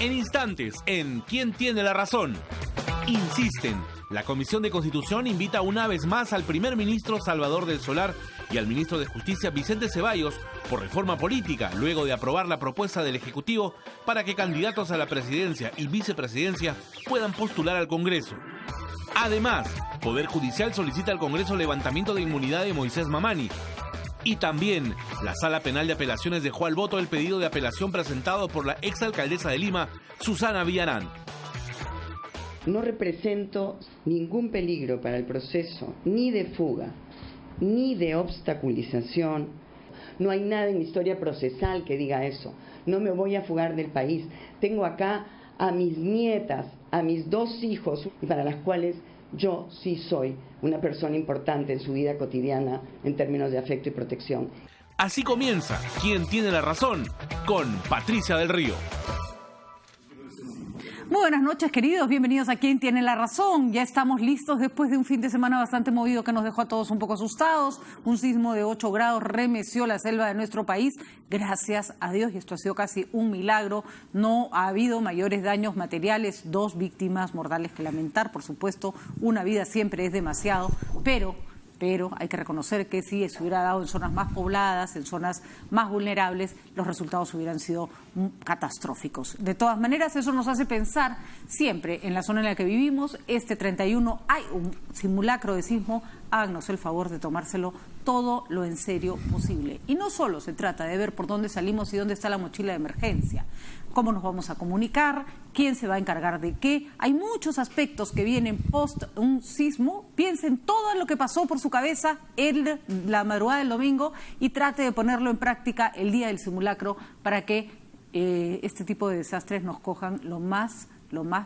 En instantes, en ¿Quién tiene la razón? Insisten. La Comisión de Constitución invita una vez más al primer ministro Salvador del Solar y al ministro de Justicia Vicente Ceballos por reforma política, luego de aprobar la propuesta del Ejecutivo para que candidatos a la presidencia y vicepresidencia puedan postular al Congreso. Además, Poder Judicial solicita al Congreso levantamiento de inmunidad de Moisés Mamani. Y también, la Sala Penal de Apelaciones dejó al voto el pedido de apelación presentado por la exalcaldesa de Lima, Susana Villarán. No represento ningún peligro para el proceso, ni de fuga, ni de obstaculización. No hay nada en mi historia procesal que diga eso. No me voy a fugar del país. Tengo acá a mis nietas, a mis 2 hijos, para las cuales yo sí soy una persona importante en su vida cotidiana en términos de afecto y protección. Así comienza ¿Quién tiene la razón? Con Patricia del Río. Muy buenas noches, queridos. Bienvenidos a ¿Quién tiene la razón? Ya estamos listos después de un fin de semana bastante movido que nos dejó a todos un poco asustados. Un sismo de 8 grados remeció la selva de nuestro país. Gracias a Dios, y esto ha sido casi un milagro, no ha habido mayores daños materiales, 2 víctimas mortales que lamentar. Por supuesto, una vida siempre es demasiado, pero hay que reconocer que si se hubiera dado en zonas más pobladas, en zonas más vulnerables, los resultados hubieran sido catastróficos. De todas maneras, eso nos hace pensar siempre en la zona en la que vivimos. Este 31 hay un simulacro de sismo. Háganos el favor de tomárselo todo lo en serio posible. Y no solo se trata de ver por dónde salimos y dónde está la mochila de emergencia, cómo nos vamos a comunicar, quién se va a encargar de qué. Hay muchos aspectos que vienen post un sismo. Piensen todo lo que pasó por su cabeza la madrugada del domingo y trate de ponerlo en práctica el día del simulacro para que este tipo de desastres nos cojan lo más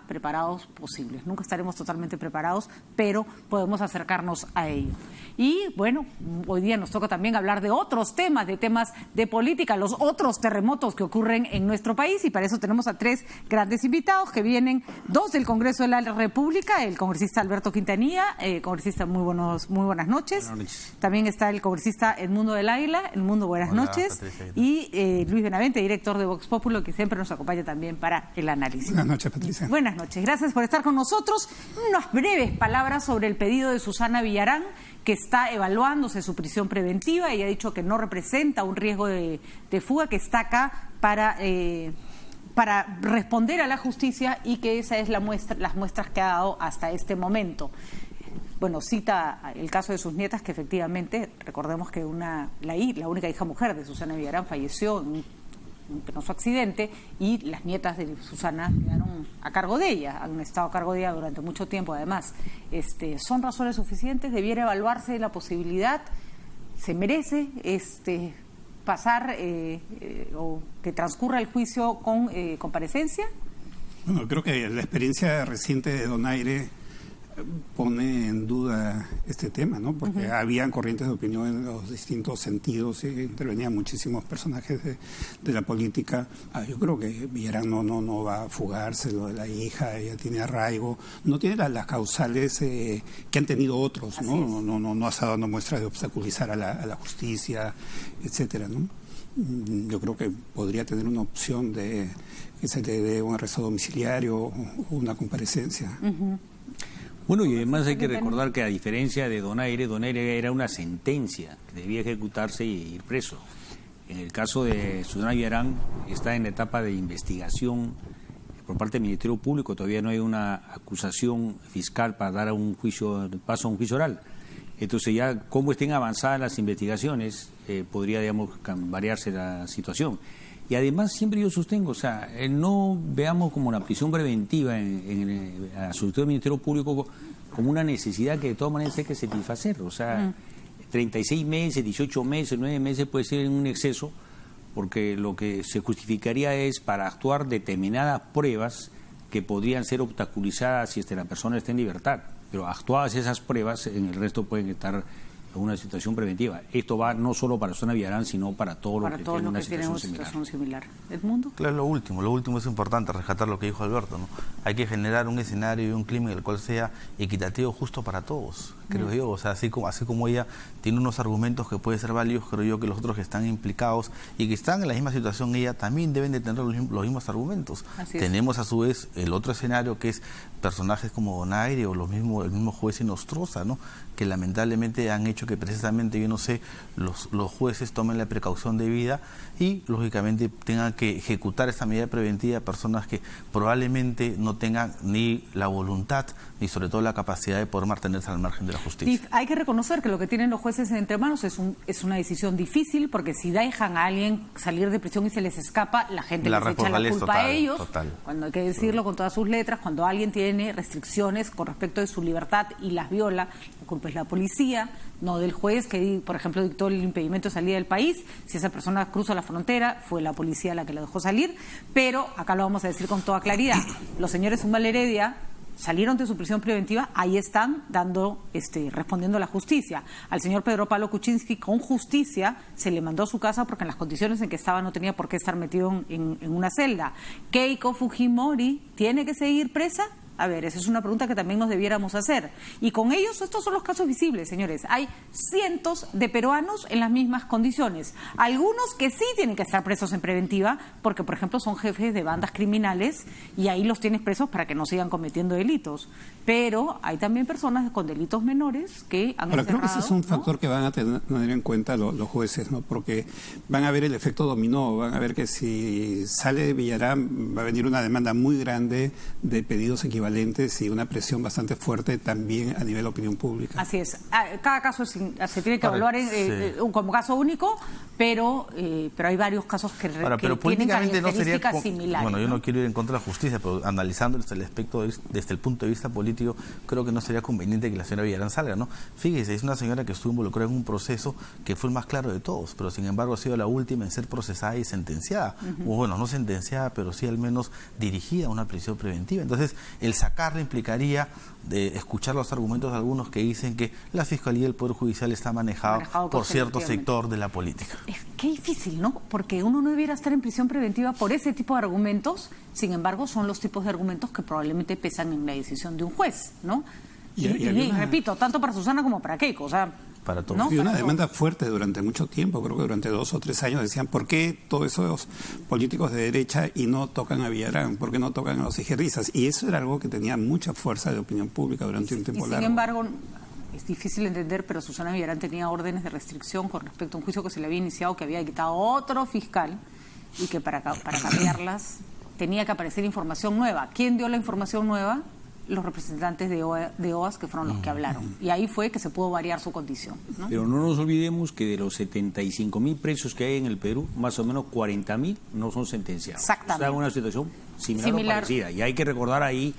preparados posibles. Nunca estaremos totalmente preparados, pero podemos acercarnos a ello. Y bueno, hoy día nos toca también hablar de otros temas, de temas de política, los otros terremotos que ocurren en nuestro país, y para eso tenemos a 3 grandes invitados que vienen, 2 del Congreso de la República, el congresista Alberto Quintanilla, congresista, muy buenas noches. Buenas noches. También está el congresista Edmundo del Águila. Edmundo, buenas noches. Patricia. Y Luis Benavente, director de Vox Populi, que siempre nos acompaña también para el análisis. Buenas noches, Patricia. Buenas noches, gracias por estar con nosotros. Unas breves palabras sobre el pedido de Susana Villarán, que está evaluándose su prisión preventiva. Ella ha dicho que no representa un riesgo de fuga, que está acá para responder a la justicia y que esa es las muestras que ha dado hasta este momento. Bueno, cita el caso de sus nietas, que efectivamente, recordemos que la única hija mujer de Susana Villarán falleció en un penoso accidente, y las nietas de Susana quedaron a cargo de ella, han estado a cargo de ella durante mucho tiempo. Además, ¿son razones suficientes? ¿Debiera evaluarse la posibilidad? ¿Se merece pasar o que transcurra el juicio con comparecencia? Bueno, creo que la experiencia reciente de Donaire pone en duda este tema, ¿no? Porque habían corrientes de opinión en los distintos sentidos y intervenían muchísimos personajes de la política. Yo creo que Villarán no va a fugarse, lo de la hija, ella tiene arraigo, no tiene las causales que han tenido otros, ¿no? No ha estado dando muestras de obstaculizar a la justicia, etcétera, ¿no? Yo creo que podría tener una opción de que se le dé un arresto domiciliario o una comparecencia. Bueno, y además hay que recordar que, a diferencia de Donaire era una sentencia que debía ejecutarse y ir preso. En el caso de Susana Villarán, está en la etapa de investigación por parte del Ministerio Público. Todavía no hay una acusación fiscal para dar paso a un juicio oral. Entonces, ya como estén avanzadas las investigaciones, podría, digamos, variarse la situación. Y además, siempre yo sostengo, no veamos como una prisión preventiva a solicitud del Ministerio Público como una necesidad que de todas maneras hay que satisfacer. 36 meses, 18 meses, 9 meses puede ser un exceso, porque lo que se justificaría es para actuar determinadas pruebas que podrían ser obstaculizadas si la persona está en libertad. Pero actuadas esas pruebas, en el resto pueden estar una situación preventiva. Esto va no solo para Susana Villarán, sino para todos los que tienen una situación similar. ¿Edmundo? Claro, lo último es importante, rescatar lo que dijo Alberto, ¿no? Hay que generar un escenario y un clima en el cual sea equitativo, justo para todos, creo yo. O sea, así como ella tiene unos argumentos que pueden ser válidos, creo yo que los otros que están implicados y que están en la misma situación, ella también deben de tener los mismos argumentos. Tenemos a su vez el otro escenario, que es personajes como Donaire o el mismo juez Inostroza, ¿no? Que lamentablemente han hecho que precisamente, yo no sé, los jueces tomen la precaución debida y lógicamente tengan que ejecutar esta medida preventiva a personas que probablemente no tengan ni la voluntad ni sobre todo la capacidad de poder mantenerse al margen de la justicia. Hay que reconocer que lo que tienen los jueces entre manos es una decisión difícil, porque si dejan a alguien salir de prisión y se les escapa, la gente les echa la culpa a ellos. Cuando hay que decirlo con todas sus letras, cuando alguien tiene restricciones con respecto de su libertad y las viola, la culpa es la policía, no del juez que, por ejemplo, dictó el impedimento de salida del país. Si esa persona cruza la frontera, fue la policía la que la dejó salir. Pero acá lo vamos a decir con toda claridad: los señores Humala Heredia salieron de su prisión preventiva, ahí están respondiendo a la justicia. Al señor Pedro Pablo Kuczynski, con justicia, se le mandó a su casa porque en las condiciones en que estaba no tenía por qué estar metido en una celda. Keiko Fujimori tiene que seguir presa. A ver, esa es una pregunta que también nos debiéramos hacer. Y con ellos, estos son los casos visibles, señores. Hay cientos de peruanos en las mismas condiciones. Algunos que sí tienen que estar presos en preventiva, porque, por ejemplo, son jefes de bandas criminales y ahí los tienes presos para que no sigan cometiendo delitos. Pero hay también personas con delitos menores que han encerrado. Creo que ese es un factor que van a tener en cuenta los jueces, ¿no? Porque van a ver el efecto dominó, van a ver que si sale de Villarán va a venir una demanda muy grande de pedidos equivalentes y una presión bastante fuerte también a nivel opinión pública. Así es. Cada caso se tiene que evaluar como caso único, pero hay varios casos que tienen características similares. Bueno, yo no quiero ir en contra de la justicia, pero analizando desde el punto de vista político, creo que no sería conveniente que la señora Villarán salga, ¿no? Fíjese, es una señora que estuvo involucrada en un proceso que fue el más claro de todos, pero sin embargo ha sido la última en ser procesada y sentenciada. O bueno, no sentenciada, pero sí al menos dirigida a una prisión preventiva. Entonces, el sacarla implicaría de escuchar los argumentos de algunos que dicen que la Fiscalía y el Poder Judicial está manejado por cierto sector de la política. Qué difícil, ¿no? Porque uno no debiera estar en prisión preventiva por ese tipo de argumentos, sin embargo son los tipos de argumentos que probablemente pesan en la decisión de un juez, ¿no? Y repito, tanto para Susana como para Keiko, o sea, para todos. ¿no? Y una demanda fuerte durante mucho tiempo, creo que durante 2 o 3 años decían, ¿por qué todos esos políticos de derecha y no tocan a Villarán? ¿Por qué no tocan a los izquierdistas? Y eso era algo que tenía mucha fuerza de opinión pública durante un tiempo largo. Sin embargo, es difícil entender, pero Susana Villarán tenía órdenes de restricción con respecto a un juicio que se le había iniciado, que había quitado otro fiscal, y que para cambiarlas tenía que aparecer información nueva. ¿Quién dio la información nueva? Los representantes de OAS, que fueron los que hablaron. Y ahí fue que se pudo variar su condición, ¿no? Pero no nos olvidemos que de los 75.000 presos que hay en el Perú, más o menos 40.000 no son sentenciados. Exactamente. Está en una situación similar o parecida. Y hay que recordar ahí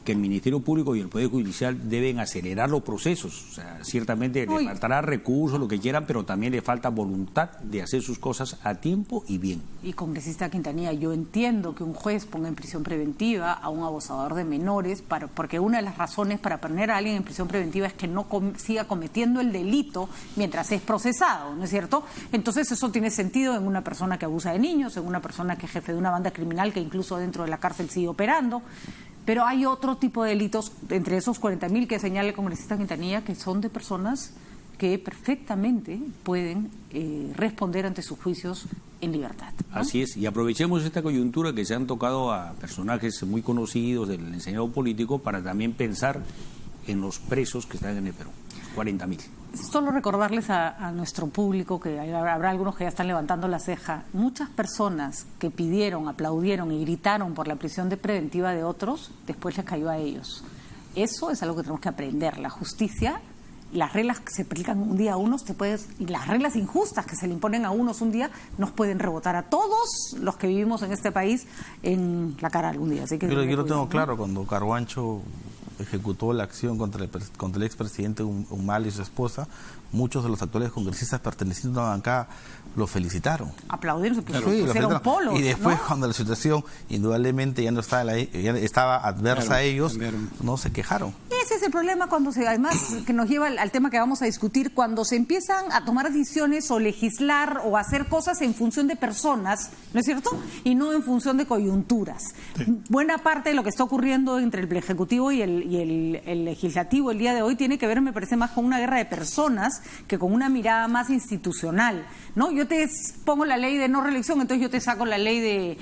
que el Ministerio Público y el Poder Judicial deben acelerar los procesos. O sea, ciertamente le faltará recursos, lo que quieran, pero también le falta voluntad de hacer sus cosas a tiempo y bien. Y congresista Quintanilla, yo entiendo que un juez ponga en prisión preventiva a un abusador de menores, porque una de las razones para poner a alguien en prisión preventiva es que no siga cometiendo el delito mientras es procesado, ¿no es cierto? Entonces eso tiene sentido en una persona que abusa de niños, en una persona que es jefe de una banda criminal que incluso dentro de la cárcel sigue operando. Pero hay otro tipo de delitos, entre esos 40.000 que señala el congresista Quintanilla, que son de personas que perfectamente pueden responder ante sus juicios en libertad, ¿no? Así es, y aprovechemos esta coyuntura que se han tocado a personajes muy conocidos del enseñado político para también pensar en los presos que están en el Perú, 40.000. Solo recordarles a nuestro público, que habrá algunos que ya están levantando la ceja, muchas personas que pidieron, aplaudieron y gritaron por la prisión preventiva de otros, después les cayó a ellos. Eso es algo que tenemos que aprender. La justicia, las reglas que se aplican un día a unos, y las reglas injustas que se le imponen a unos un día, nos pueden rebotar a todos los que vivimos en este país en la cara algún día. Así que yo lo tengo claro, cuando Carhuancho ejecutó la acción contra el expresidente Humala y su esposa, muchos de los actuales congresistas pertenecientes a una bancada lo felicitaron. Aplaudieron, Sí, lo felicitaron. polos, y después, ¿no? cuando la situación indudablemente ya no estaba, ya estaba adversa a ellos, no se quejaron. Ese es el problema cuando además que nos lleva al tema que vamos a discutir, cuando se empiezan a tomar decisiones o legislar o hacer cosas en función de personas, ¿no es cierto? Y no en función de coyunturas. Sí. Buena parte de lo que está ocurriendo entre el Ejecutivo y el Legislativo el día de hoy tiene que ver, me parece, más con una guerra de personas que con una mirada más institucional, ¿no? Yo te pongo la ley de no reelección, entonces yo te saco la ley de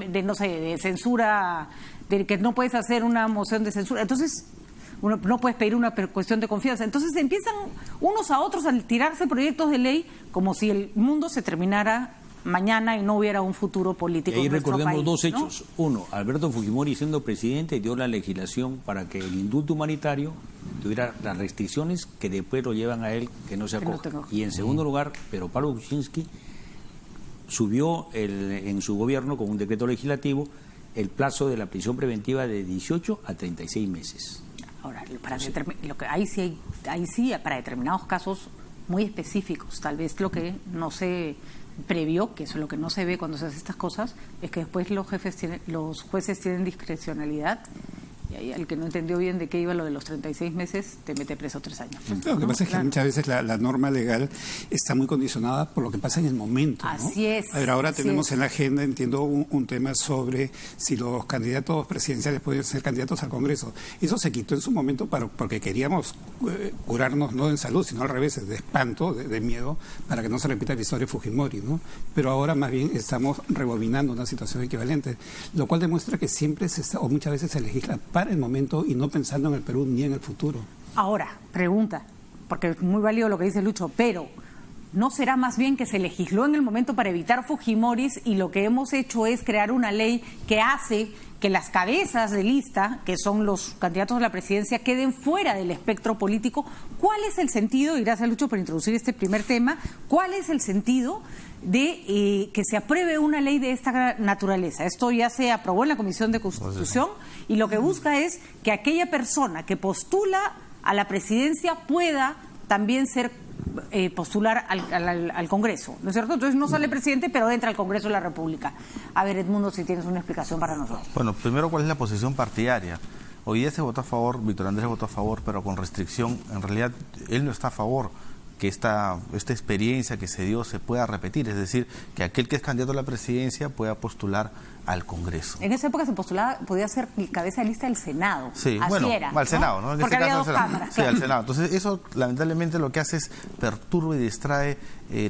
de censura, de que no puedes hacer una moción de censura. Entonces, no puedes pedir una cuestión de confianza. Entonces empiezan unos a otros a tirarse proyectos de ley como si el mundo se terminara mañana y no hubiera un futuro político. Y ahí en nuestro recordemos país, dos ¿no? hechos. Uno, Alberto Fujimori siendo presidente dio la legislación para que el indulto humanitario tuviera las restricciones que después lo llevan a él que no se acoja. Y en segundo lugar, pero Pablo Kuczynski subió en su gobierno con un decreto legislativo el plazo de la prisión preventiva de 18 a 36 meses. Ahora, ahí sí, para determinados casos muy específicos, tal vez lo que no se previó, que eso es lo que no se ve cuando se hacen estas cosas, es que después los jueces tienen discrecionalidad. Y ahí el que no entendió bien de qué iba lo de los 36 meses, te mete preso 3 años. Lo que pasa es que muchas veces la norma legal está muy condicionada por lo que pasa en el momento, ¿no? Así es. A ver, ahora tenemos en la agenda, entiendo, un tema sobre si los candidatos presidenciales pueden ser candidatos al Congreso. Eso se quitó en su momento porque queríamos curarnos no en salud, sino al revés, de espanto, de miedo, para que no se repita la historia de Fujimori, ¿no? Pero ahora más bien estamos rebobinando una situación equivalente, lo cual demuestra que siempre o muchas veces se legisla para el momento y no pensando en el Perú ni en el futuro. Ahora, pregunta, porque es muy válido lo que dice Lucho, pero ¿no será más bien que se legisló en el momento para evitar Fujimoris y lo que hemos hecho es crear una ley que hace que las cabezas de lista, que son los candidatos a la presidencia, queden fuera del espectro político? ¿Cuál es el sentido, y gracias Lucho por introducir este primer tema, cuál es el sentido de que se apruebe una ley de esta naturaleza? Esto ya se aprobó en la Comisión de Constitución y lo que busca es que aquella persona que postula a la presidencia pueda también postular al Congreso, ¿no es cierto? Entonces no sale presidente, pero entra al Congreso de la República. A ver, Edmundo, si tienes una explicación para nosotros. Bueno, primero, ¿cuál es la posición partidaria? Hoy día se votó a favor, Víctor Andrés votó a favor, pero con restricción. En realidad, él no está a favor que esta experiencia que se dio se pueda repetir, es decir, que aquel que es candidato a la presidencia pueda postular al Congreso. En esa época se postulaba, podía ser cabeza de lista del Senado. Sí, así bueno, era, al Senado, ¿no? En porque este había caso, dos cámaras. Sí, claro. al Senado. Entonces, eso lamentablemente lo que hace es perturba y distrae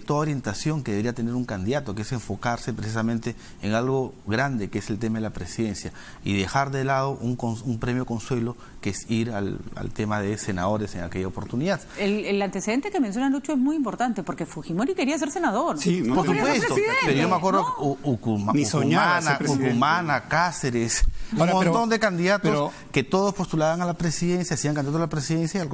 toda orientación que debería tener un candidato, que es enfocarse precisamente en algo grande, que es el tema de la presidencia, y dejar de lado un premio consuelo, que es ir al tema de senadores en aquella oportunidad. El antecedente que menciona Lucho es muy importante, porque Fujimori quería ser senador. Sí, no, por supuesto, pero yo me acuerdo ¿no? Ucumana, Cáceres, un montón de candidatos que todos postulaban a la presidencia, hacían candidato a la presidencia, y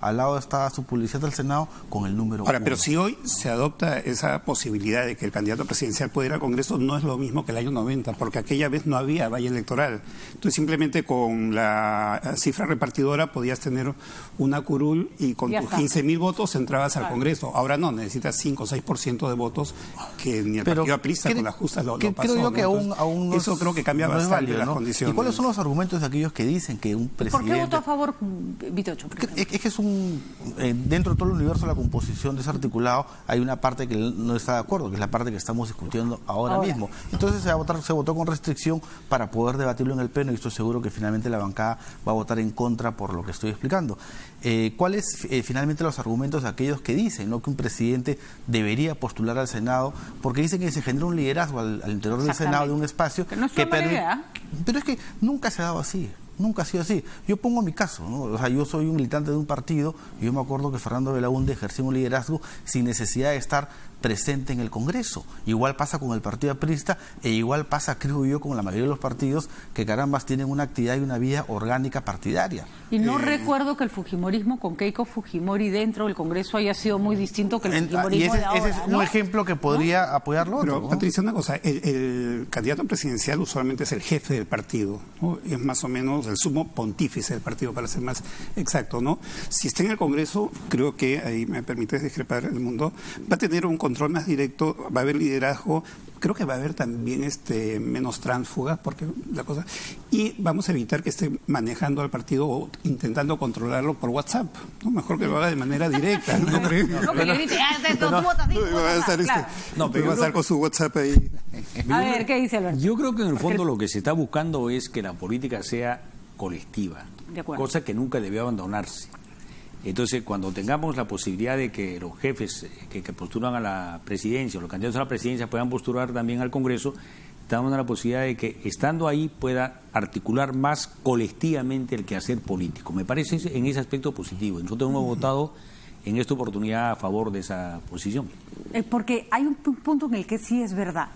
al lado estaba su publicidad del Senado con el número 1. Pero si hoy se adopta esa posibilidad de que el candidato presidencial pueda ir al Congreso, no es lo mismo que el año 90, porque aquella vez no había valla electoral. Entonces simplemente con la cifra repartidora podías tener una curul y con tus 15.000 votos entrabas al Congreso. Ahora no, necesitas 5 o 6% de votos que ni el partido aprista con las justas lo pasó. Creo yo que aún eso creo que cambia bastante las condiciones. ¿Y cuáles son los argumentos de aquellos que dicen que un presidente... ¿Por qué votó a favor Vitocho? Es que es dentro de todo el universo de la composición desarticulado hay una parte que no está de acuerdo, que es la parte que estamos discutiendo ahora mismo. Entonces se votó con restricción para poder debatirlo en el Pleno, y estoy seguro que finalmente la bancada va a votar en contra por lo que estoy explicando. ¿Cuáles finalmente los argumentos de aquellos que dicen, ¿no?, que un presidente debería postular al Senado? Porque dicen que se genera un liderazgo al interior del Senado, de un espacio que no es una idea. Pero es que nunca se ha dado así. Nunca ha sido así. Yo pongo mi caso, ¿no? O sea, yo soy un militante de un partido y yo me acuerdo que Fernando Belaúnde ejerció un liderazgo sin necesidad de estar presente en el Congreso. Igual pasa con el partido aprista e igual pasa, creo yo, con la mayoría de los partidos que carambas tienen una actividad y una vida orgánica partidaria. Y no recuerdo que el fujimorismo con Keiko Fujimori dentro del Congreso haya sido muy distinto que el fujimorismo de ahora, ese es un ejemplo que podría apoyarlo otro. Pero, Patricia, una cosa, el candidato presidencial usualmente es el jefe del partido, ¿no? Es más o menos el sumo pontífice del partido, para ser más exacto, ¿no? Si está en el Congreso, creo que, ahí me permites discrepar el mundo, va a tener un control más directo, va a haber liderazgo, creo que va a haber también menos tránsfugas, porque la cosa, y vamos a evitar que esté manejando al partido o intentando controlarlo por WhatsApp, ¿no? Mejor que lo haga de manera directa, ¿no crees? No, que le grite, tú votas así, tú votas así, claro. No, pero va a estar con su WhatsApp ahí. A ver, ¿qué dice Alberto? Yo creo que en el fondo lo que se está buscando es que la política sea colectiva, cosa que nunca debió abandonarse. Entonces, cuando tengamos la posibilidad de que los jefes que postulan a la presidencia o los candidatos a la presidencia puedan postular también al Congreso, estamos en la posibilidad de que, estando ahí, pueda articular más colectivamente el quehacer político. Me parece en ese aspecto positivo. Nosotros hemos votado en esta oportunidad a favor de esa posición. Porque hay un punto en el que sí es verdad.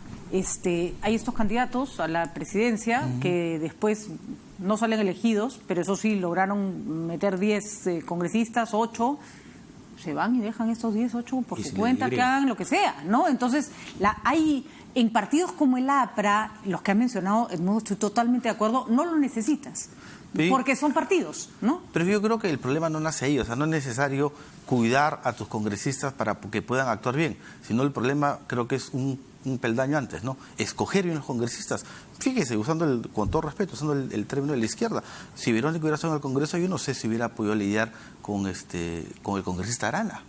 Hay estos candidatos a la presidencia que después no salen elegidos, pero eso sí, lograron meter 10 congresistas, 8, se van y dejan estos 10, 8 por su cuenta, que hagan lo que sea, ¿no? Entonces, hay en partidos como el APRA, los que han mencionado, Edmundo, estoy totalmente de acuerdo, no lo necesitas. Sí. Porque son partidos, ¿no? Pero yo creo que el problema no nace ahí, o sea, no es necesario cuidar a tus congresistas para que puedan actuar bien, sino el problema creo que es un peldaño antes, ¿no? Escoger bien los congresistas. Fíjese, con todo respeto, usando el término de la izquierda, si Verónica hubiera estado en el Congreso, yo no sé si hubiera podido lidiar con el congresista Arana.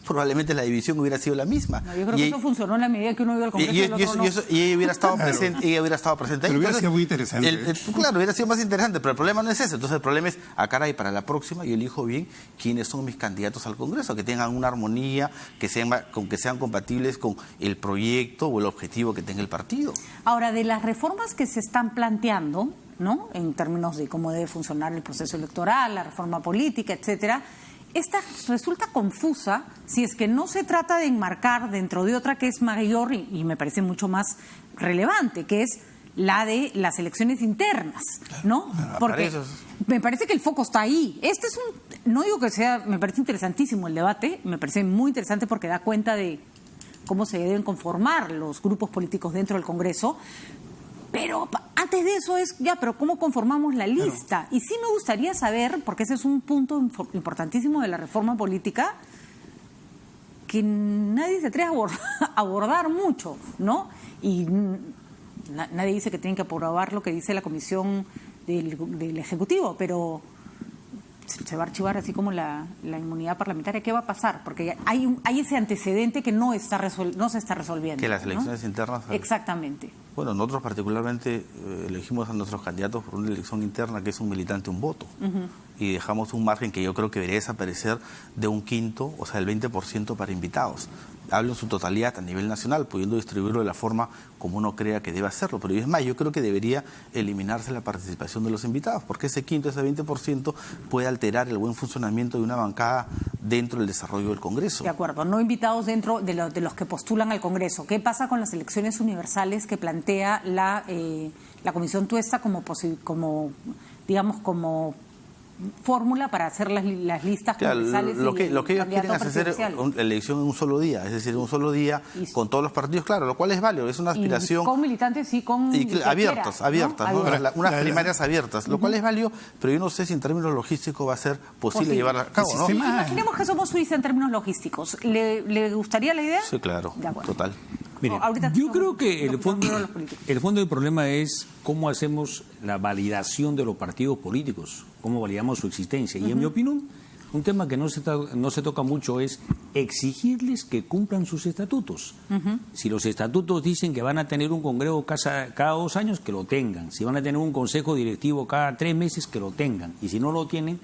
Probablemente la división hubiera sido la misma. No, yo creo que eso funcionó en la medida que uno iba al Congreso y ella hubiera estado presente, ella hubiera estado presente ahí. Pero hubiera sido muy interesante. Claro, hubiera sido más interesante, pero el problema no es ese. Entonces el problema es, caray, para la próxima yo elijo bien quiénes son mis candidatos al Congreso, que tengan una armonía, que sean compatibles con el proyecto o el objetivo que tenga el partido. Ahora, de las reformas que se están planteando, ¿no?, en términos de cómo debe funcionar el proceso electoral, la reforma política, etcétera, esta resulta confusa si es que no se trata de enmarcar dentro de otra que es mayor y me parece mucho más relevante, que es la de las elecciones internas, ¿no? Porque me parece que el foco está ahí. No digo que sea, me parece interesantísimo el debate, me parece muy interesante porque da cuenta de cómo se deben conformar los grupos políticos dentro del Congreso. Pero antes de eso pero ¿cómo conformamos la lista? Y sí me gustaría saber, porque ese es un punto importantísimo de la reforma política, que nadie se atreve a abordar mucho, ¿no? Y nadie dice que tienen que aprobar lo que dice la Comisión del Ejecutivo, pero se va a archivar así como la inmunidad parlamentaria. ¿Qué va a pasar? Porque hay ese antecedente que no se está resolviendo. Que las elecciones internas... Exactamente. Bueno, nosotros particularmente elegimos a nuestros candidatos por una elección interna que es un militante, un voto. Y dejamos un margen que yo creo que debería desaparecer de un quinto, o sea, el 20% para invitados. Hablo en su totalidad a nivel nacional, pudiendo distribuirlo de la forma como uno crea que debe hacerlo. Pero es más, yo creo que debería eliminarse la participación de los invitados, porque ese quinto, ese 20% puede alterar el buen funcionamiento de una bancada dentro del desarrollo del Congreso. De acuerdo, no invitados dentro de los que postulan al Congreso. ¿Qué pasa con las elecciones universales que plantea la Comisión Tuesta como fórmula para hacer las listas congresales? Lo que ellos quieren hacer la elección en un solo día, es decir, un solo día con todos los partidos, claro, lo cual es válido, es una aspiración. Y con militantes y con... abiertas, ¿no? Unas primarias abiertas, lo cual es válido, pero yo no sé si en términos logísticos va a ser posible llevar a cabo, ¿no? Imaginemos que somos Suiza en términos logísticos. ¿Le gustaría la idea? Sí, claro, total. Mire, yo creo que el fondo del problema es cómo hacemos la validación de los partidos políticos, cómo validamos su existencia. Y en mi opinión, un tema que no se toca mucho es exigirles que cumplan sus estatutos. Si los estatutos dicen que van a tener un congreso cada 2 años, que lo tengan. Si van a tener un consejo directivo cada 3 meses, que lo tengan. Y si no lo tienen,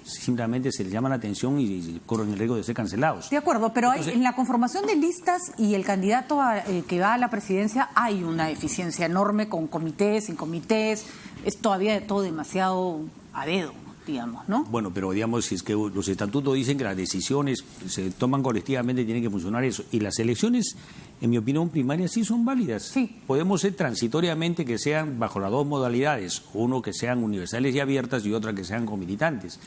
simplemente se les llama la atención y corren el riesgo de ser cancelados. De acuerdo, pero en la conformación de listas y el candidato que va a la presidencia hay una eficiencia enorme con comités, sin comités, es todavía todo demasiado a dedo. digamos, ¿no? Bueno, pero digamos, si es que los estatutos dicen que las decisiones se toman colectivamente, tienen que funcionar eso. Y las elecciones, en mi opinión, primarias sí son válidas. Sí. Podemos ser transitoriamente que sean bajo las dos modalidades, uno que sean universales y abiertas y otra que sean comilitantes.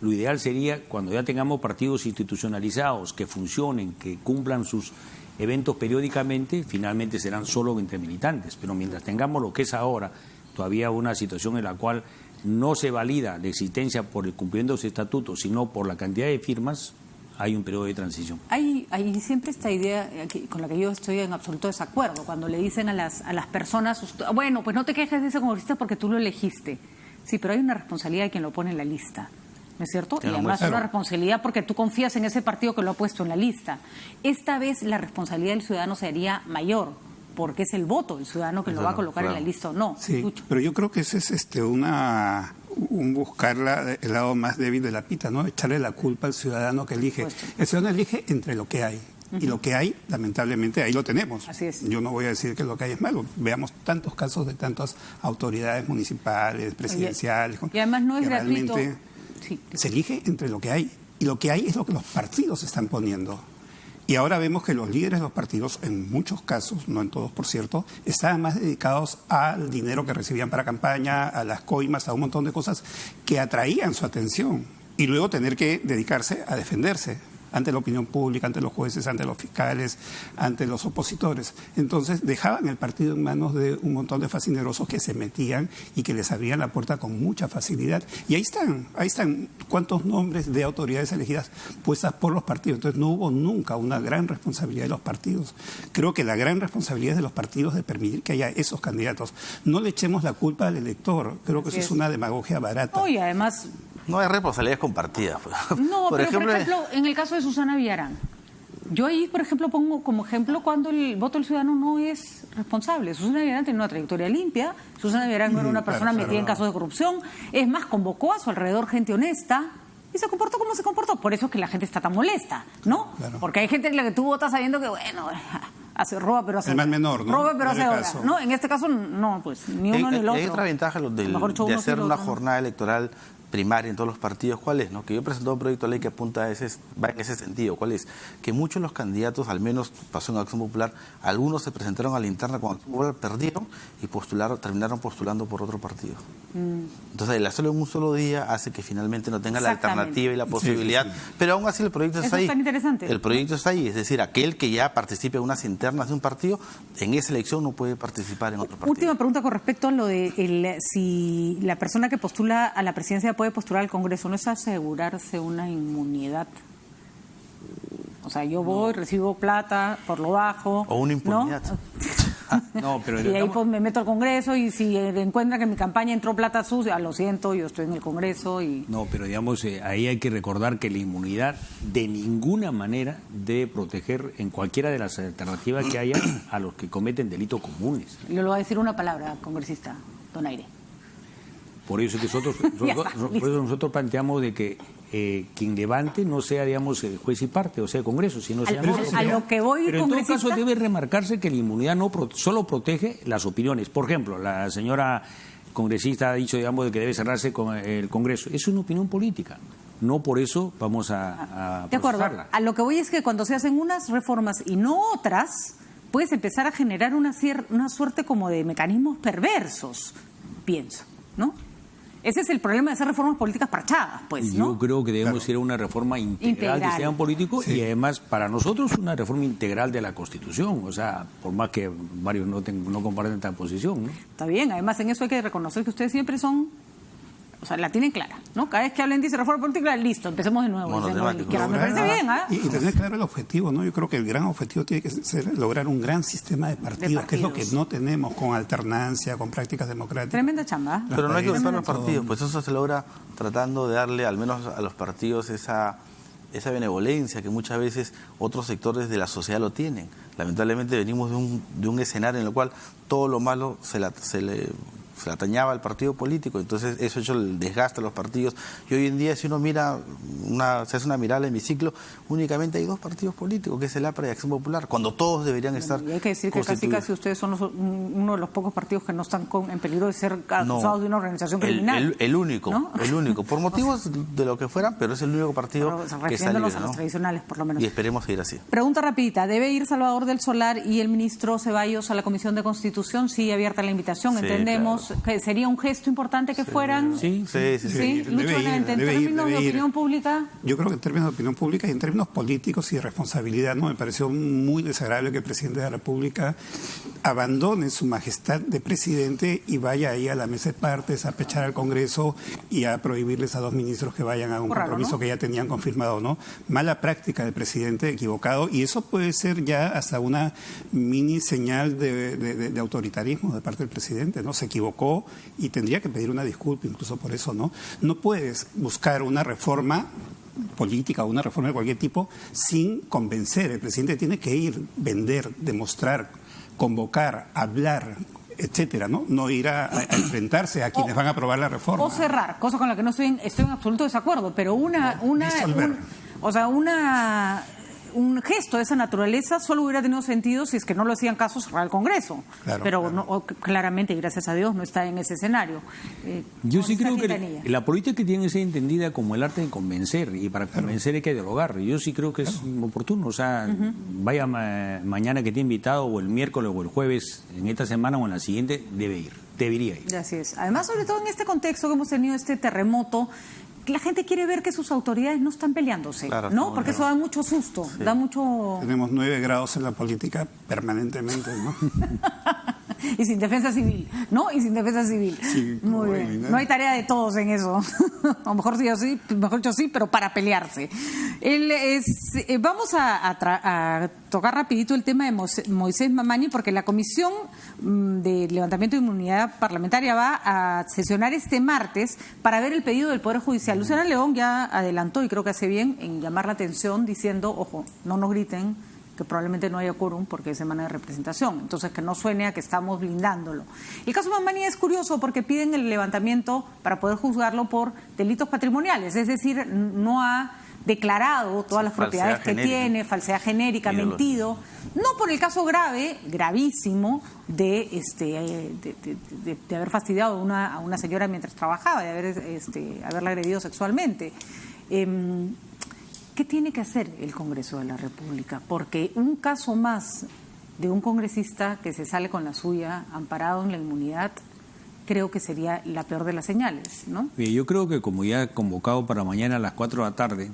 Lo ideal sería, cuando ya tengamos partidos institucionalizados, que funcionen, que cumplan sus eventos periódicamente, finalmente serán solo entre militantes. Pero mientras tengamos lo que es ahora, todavía una situación en la cual no se valida la existencia por el cumplimiento de los estatutos, sino por la cantidad de firmas, hay un periodo de transición. Hay siempre esta idea con la que yo estoy en absoluto desacuerdo, cuando le dicen a las personas, bueno, pues no te quejes de ese congresista porque tú lo elegiste. Sí, pero hay una responsabilidad de quien lo pone en la lista, ¿no es cierto? Y además una responsabilidad porque tú confías en ese partido que lo ha puesto en la lista. Esta vez la responsabilidad del ciudadano sería mayor, porque es el voto del ciudadano que lo va a colocar en la lista o no. Sí, pero yo creo que ese es un buscar el lado más débil de la pita, ¿no? Echarle la culpa al ciudadano que elige. El ciudadano elige entre lo que hay. Y lo que hay, lamentablemente, ahí lo tenemos. Así es. Yo no voy a decir que lo que hay es malo. Veamos tantos casos de tantas autoridades municipales, presidenciales. Y además no es gratuito. Sí. Se elige entre lo que hay. Y lo que hay es lo que los partidos están poniendo. Y ahora vemos que los líderes de los partidos, en muchos casos, no en todos por cierto, estaban más dedicados al dinero que recibían para campaña, a las coimas, a un montón de cosas que atraían su atención. Y luego tener que dedicarse a defenderse ante la opinión pública, ante los jueces, ante los fiscales, ante los opositores. Entonces dejaban el partido en manos de un montón de fascinerosos que se metían y que les abrían la puerta con mucha facilidad. Y ahí están cuántos nombres de autoridades elegidas puestas por los partidos. Entonces no hubo nunca una gran responsabilidad de los partidos. Creo que la gran responsabilidad es de los partidos de permitir que haya esos candidatos. No le echemos la culpa al elector. Creo que eso es una demagogia barata. No, y además... No hay responsabilidades compartidas. No, por ejemplo, en el caso de Susana Villarán, yo ahí, por ejemplo, pongo como ejemplo cuando el voto del ciudadano no es responsable. Susana Villarán tiene una trayectoria limpia, Susana Villarán no era una persona metida en casos de corrupción, es más, convocó a su alrededor gente honesta y se comportó como se comportó. Por eso es que la gente está tan molesta, ¿no? Claro. Porque hay gente en la que tú votas sabiendo que, bueno, roba pero hace el más menor, ¿no? Roba pero hace hora, ¿no? En este caso, no, pues ni uno ni el otro. Hay otra ventaja de hacer una jornada electoral primaria en todos los partidos. ¿Cuál es? ¿No? Que yo he presentado un proyecto de ley que apunta va en ese sentido. ¿Cuál es? Que muchos de los candidatos, al menos pasó en Acción Popular, algunos se presentaron a la interna con Acción Popular, perdieron y terminaron postulando por otro partido. Entonces, el hacerlo en un solo día hace que finalmente no tenga la alternativa y la posibilidad. Pero aún así el proyecto está ahí. Es tan interesante. El proyecto está ahí. Es decir, aquel que ya participe en unas internas de un partido, en esa elección no puede participar en otro partido. Última pregunta con respecto a lo de si la persona que postula a la presidencia puede postular al Congreso, ¿no es asegurarse una inmunidad? O sea, yo voy, recibo plata por lo bajo. O una impunidad. No, pero y ahí pues me meto al Congreso y si encuentran que en mi campaña entró plata sucia, lo siento, yo estoy en el Congreso y... No, pero digamos, ahí hay que recordar que la inmunidad de ninguna manera debe proteger en cualquiera de las alternativas que haya a los que cometen delitos comunes. Yo le voy a decir una palabra, congresista, Donaire. Por eso que nosotros planteamos de que quien levante no sea, digamos, juez y parte, o sea, Congreso, sino sea... A lo que voy, pero en todo caso debe remarcarse que la inmunidad solo protege las opiniones. Por ejemplo, la señora congresista ha dicho, digamos, de que debe cerrarse con el Congreso. Es una opinión política. No por eso vamos a de acuerdo. A lo que voy es que cuando se hacen unas reformas y no otras, puedes empezar a generar una suerte como de mecanismos perversos, pienso, ¿no? Ese es el problema de hacer reformas políticas parchadas, pues, ¿no? Yo creo que debemos ir a una reforma integral del sistema político y además, para nosotros, una reforma integral de la Constitución. O sea, por más que varios no comparten esta posición, ¿no? Está bien, además en eso hay que reconocer que ustedes siempre son... O sea, la tienen clara, ¿no? Cada vez que hablen dice reforma política, listo, empecemos de nuevo. Me parece bien, ¿ah? Y tener claro el objetivo, ¿no? Yo creo que el gran objetivo tiene que ser lograr un gran sistema de partidos, que es lo que no tenemos con alternancia, con prácticas democráticas. Tremenda chamba. Pero no hay que usar los partidos, pues eso se logra tratando de darle al menos a los partidos esa benevolencia que muchas veces otros sectores de la sociedad lo tienen. Lamentablemente venimos de un escenario en el cual todo lo malo se le se atañaba al partido político, entonces eso ha hecho el desgaste a los partidos. Y hoy en día, si uno mira, se hace una mirada al hemiciclo, únicamente hay 2 partidos políticos, que es el APRA y Acción Popular, cuando todos deberían estar y hay que decir que casi ustedes son uno de los pocos partidos que no están en peligro de ser acusados de una organización criminal. El único, ¿no? el único, por motivos de lo que fuera, pero es el único partido que está libre, a los tradicionales, por lo menos. Y esperemos seguir así. Pregunta rapidita, ¿debe ir Salvador del Solar y el ministro Ceballos a la Comisión de Constitución? Sí, abierta la invitación, sí, entendemos claro. que sería un gesto importante que fueran. Sí. Lucho, en términos de opinión pública. Yo creo que en términos de opinión pública y en términos políticos y de responsabilidad, ¿no? Me pareció muy desagradable que el presidente de la República abandone su majestad de presidente y vaya ahí a la mesa de partes a pechar al Congreso y a prohibirles a 2 ministros que vayan a un compromiso, ¿no?, que ya tenían confirmado, ¿no? Mala práctica del presidente, equivocado, y eso puede ser ya hasta una mini señal de autoritarismo de parte del presidente, ¿no? Se equivocó y tendría que pedir una disculpa incluso por eso, ¿no? No puedes buscar una reforma política o una reforma de cualquier tipo sin convencer. El presidente tiene que ir, vender, demostrar, convocar, hablar, etcétera, ¿no? No ir a enfrentarse a quienes van a aprobar la reforma. O cerrar, cosa con la que no estoy en absoluto desacuerdo, pero un gesto de esa naturaleza solo hubiera tenido sentido si es que no lo hacían caso cerrar el Congreso. Claro, pero claro. No, claramente, y gracias a Dios, no está en ese escenario. Yo sí creo que la política tiene que ser entendida como el arte de convencer, y para convencer hay que dialogar. Yo sí creo que es oportuno, o sea, vaya mañana que esté invitado, o el miércoles o el jueves, en esta semana o en la siguiente, debería ir. Así es. Además, sobre todo en este contexto que hemos tenido este terremoto, la gente quiere ver que sus autoridades no están peleándose, claro, ¿no? Porque eso da mucho susto, da mucho... Tenemos 9 grados en la política permanentemente, ¿no? Y sin defensa civil, ¿no? Y sin defensa civil. Sí, muy bien. No hay tarea de todos en eso. A lo mejor mejor dicho sí, pero para pelearse. Vamos a tocar rapidito el tema de Moisés Mamani, porque la Comisión de Levantamiento de Inmunidad Parlamentaria va a sesionar este martes para ver el pedido del Poder Judicial. Luciana León ya adelantó, y creo que hace bien en llamar la atención diciendo, ojo, no nos griten, que probablemente no haya quórum porque es semana de representación, entonces que no suene a que estamos blindándolo. El caso Mamani es curioso porque piden el levantamiento para poder juzgarlo por delitos patrimoniales, es decir, no ha declarado todas las propiedades que tiene, falsedad genérica, mentido, no por el caso gravísimo de haber fastidiado a una señora mientras trabajaba, de haberla agredido sexualmente. ¿Qué tiene que hacer el Congreso de la República? Porque un caso más de un congresista que se sale con la suya, amparado en la inmunidad, creo que sería la peor de las señales, ¿no? Yo creo que como ya convocado para mañana a las 4 de la tarde,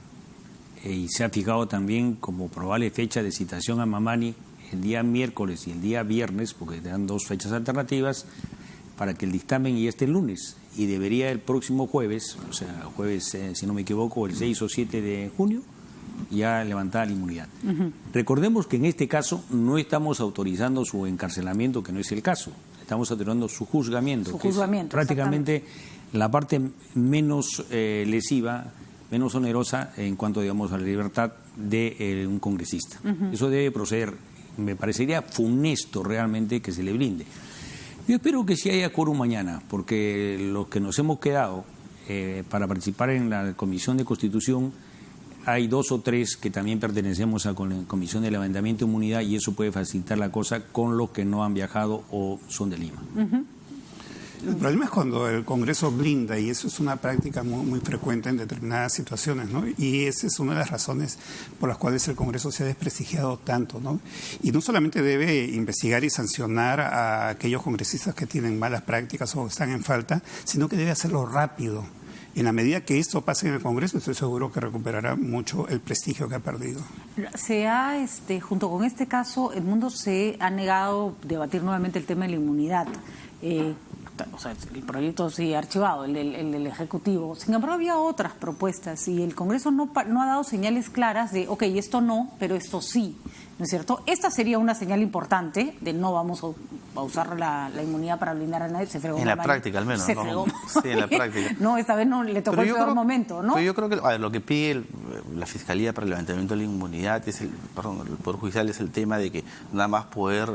y se ha fijado también como probable fecha de citación a Mamani el día miércoles y el día viernes, porque te dan 2 fechas alternativas, para que el dictamen ya esté el lunes. Y debería el próximo jueves, o sea, jueves, si no me equivoco, el 6 o 7 de junio, ya levantada la inmunidad. Recordemos que en este caso no estamos autorizando su encarcelamiento, que no es el caso. Estamos autorizando su juzgamiento, que es prácticamente la parte menos lesiva, menos onerosa en cuanto, digamos, a la libertad de un congresista. Eso debe proceder. Me parecería funesto realmente que se le blinde. Yo espero que sí haya quórum mañana, porque los que nos hemos quedado para participar en la Comisión de Constitución, hay 2 o 3 que también pertenecemos a la Comisión de Levantamiento de Inmunidad, y eso puede facilitar la cosa con los que no han viajado o son de Lima. El problema es cuando el Congreso blinda, y eso es una práctica muy frecuente en determinadas situaciones, ¿no? Y esa es una de las razones por las cuales el Congreso se ha desprestigiado tanto, ¿no? Y no solamente debe investigar y sancionar a aquellos congresistas que tienen malas prácticas o están en falta, sino que debe hacerlo rápido. En la medida que esto pase en el Congreso, estoy seguro que recuperará mucho el prestigio que ha perdido. Junto con este caso, el mundo se ha negado a debatir nuevamente el tema de la inmunidad. O sea, el proyecto sí archivado, el del Ejecutivo. Sin embargo, había otras propuestas y el Congreso no ha dado señales claras de, ok, esto no, pero esto sí, ¿no es cierto? Esta sería una señal importante de no vamos a usar la inmunidad para blindar a nadie. Se fregó en la práctica, al menos. Se fregó. Sí, en la práctica. No, esta vez no le tocó el peor momento, ¿no? Pero yo creo que lo que pide la Fiscalía para el levantamiento de la inmunidad, el Poder Judicial, es el tema de que nada más poder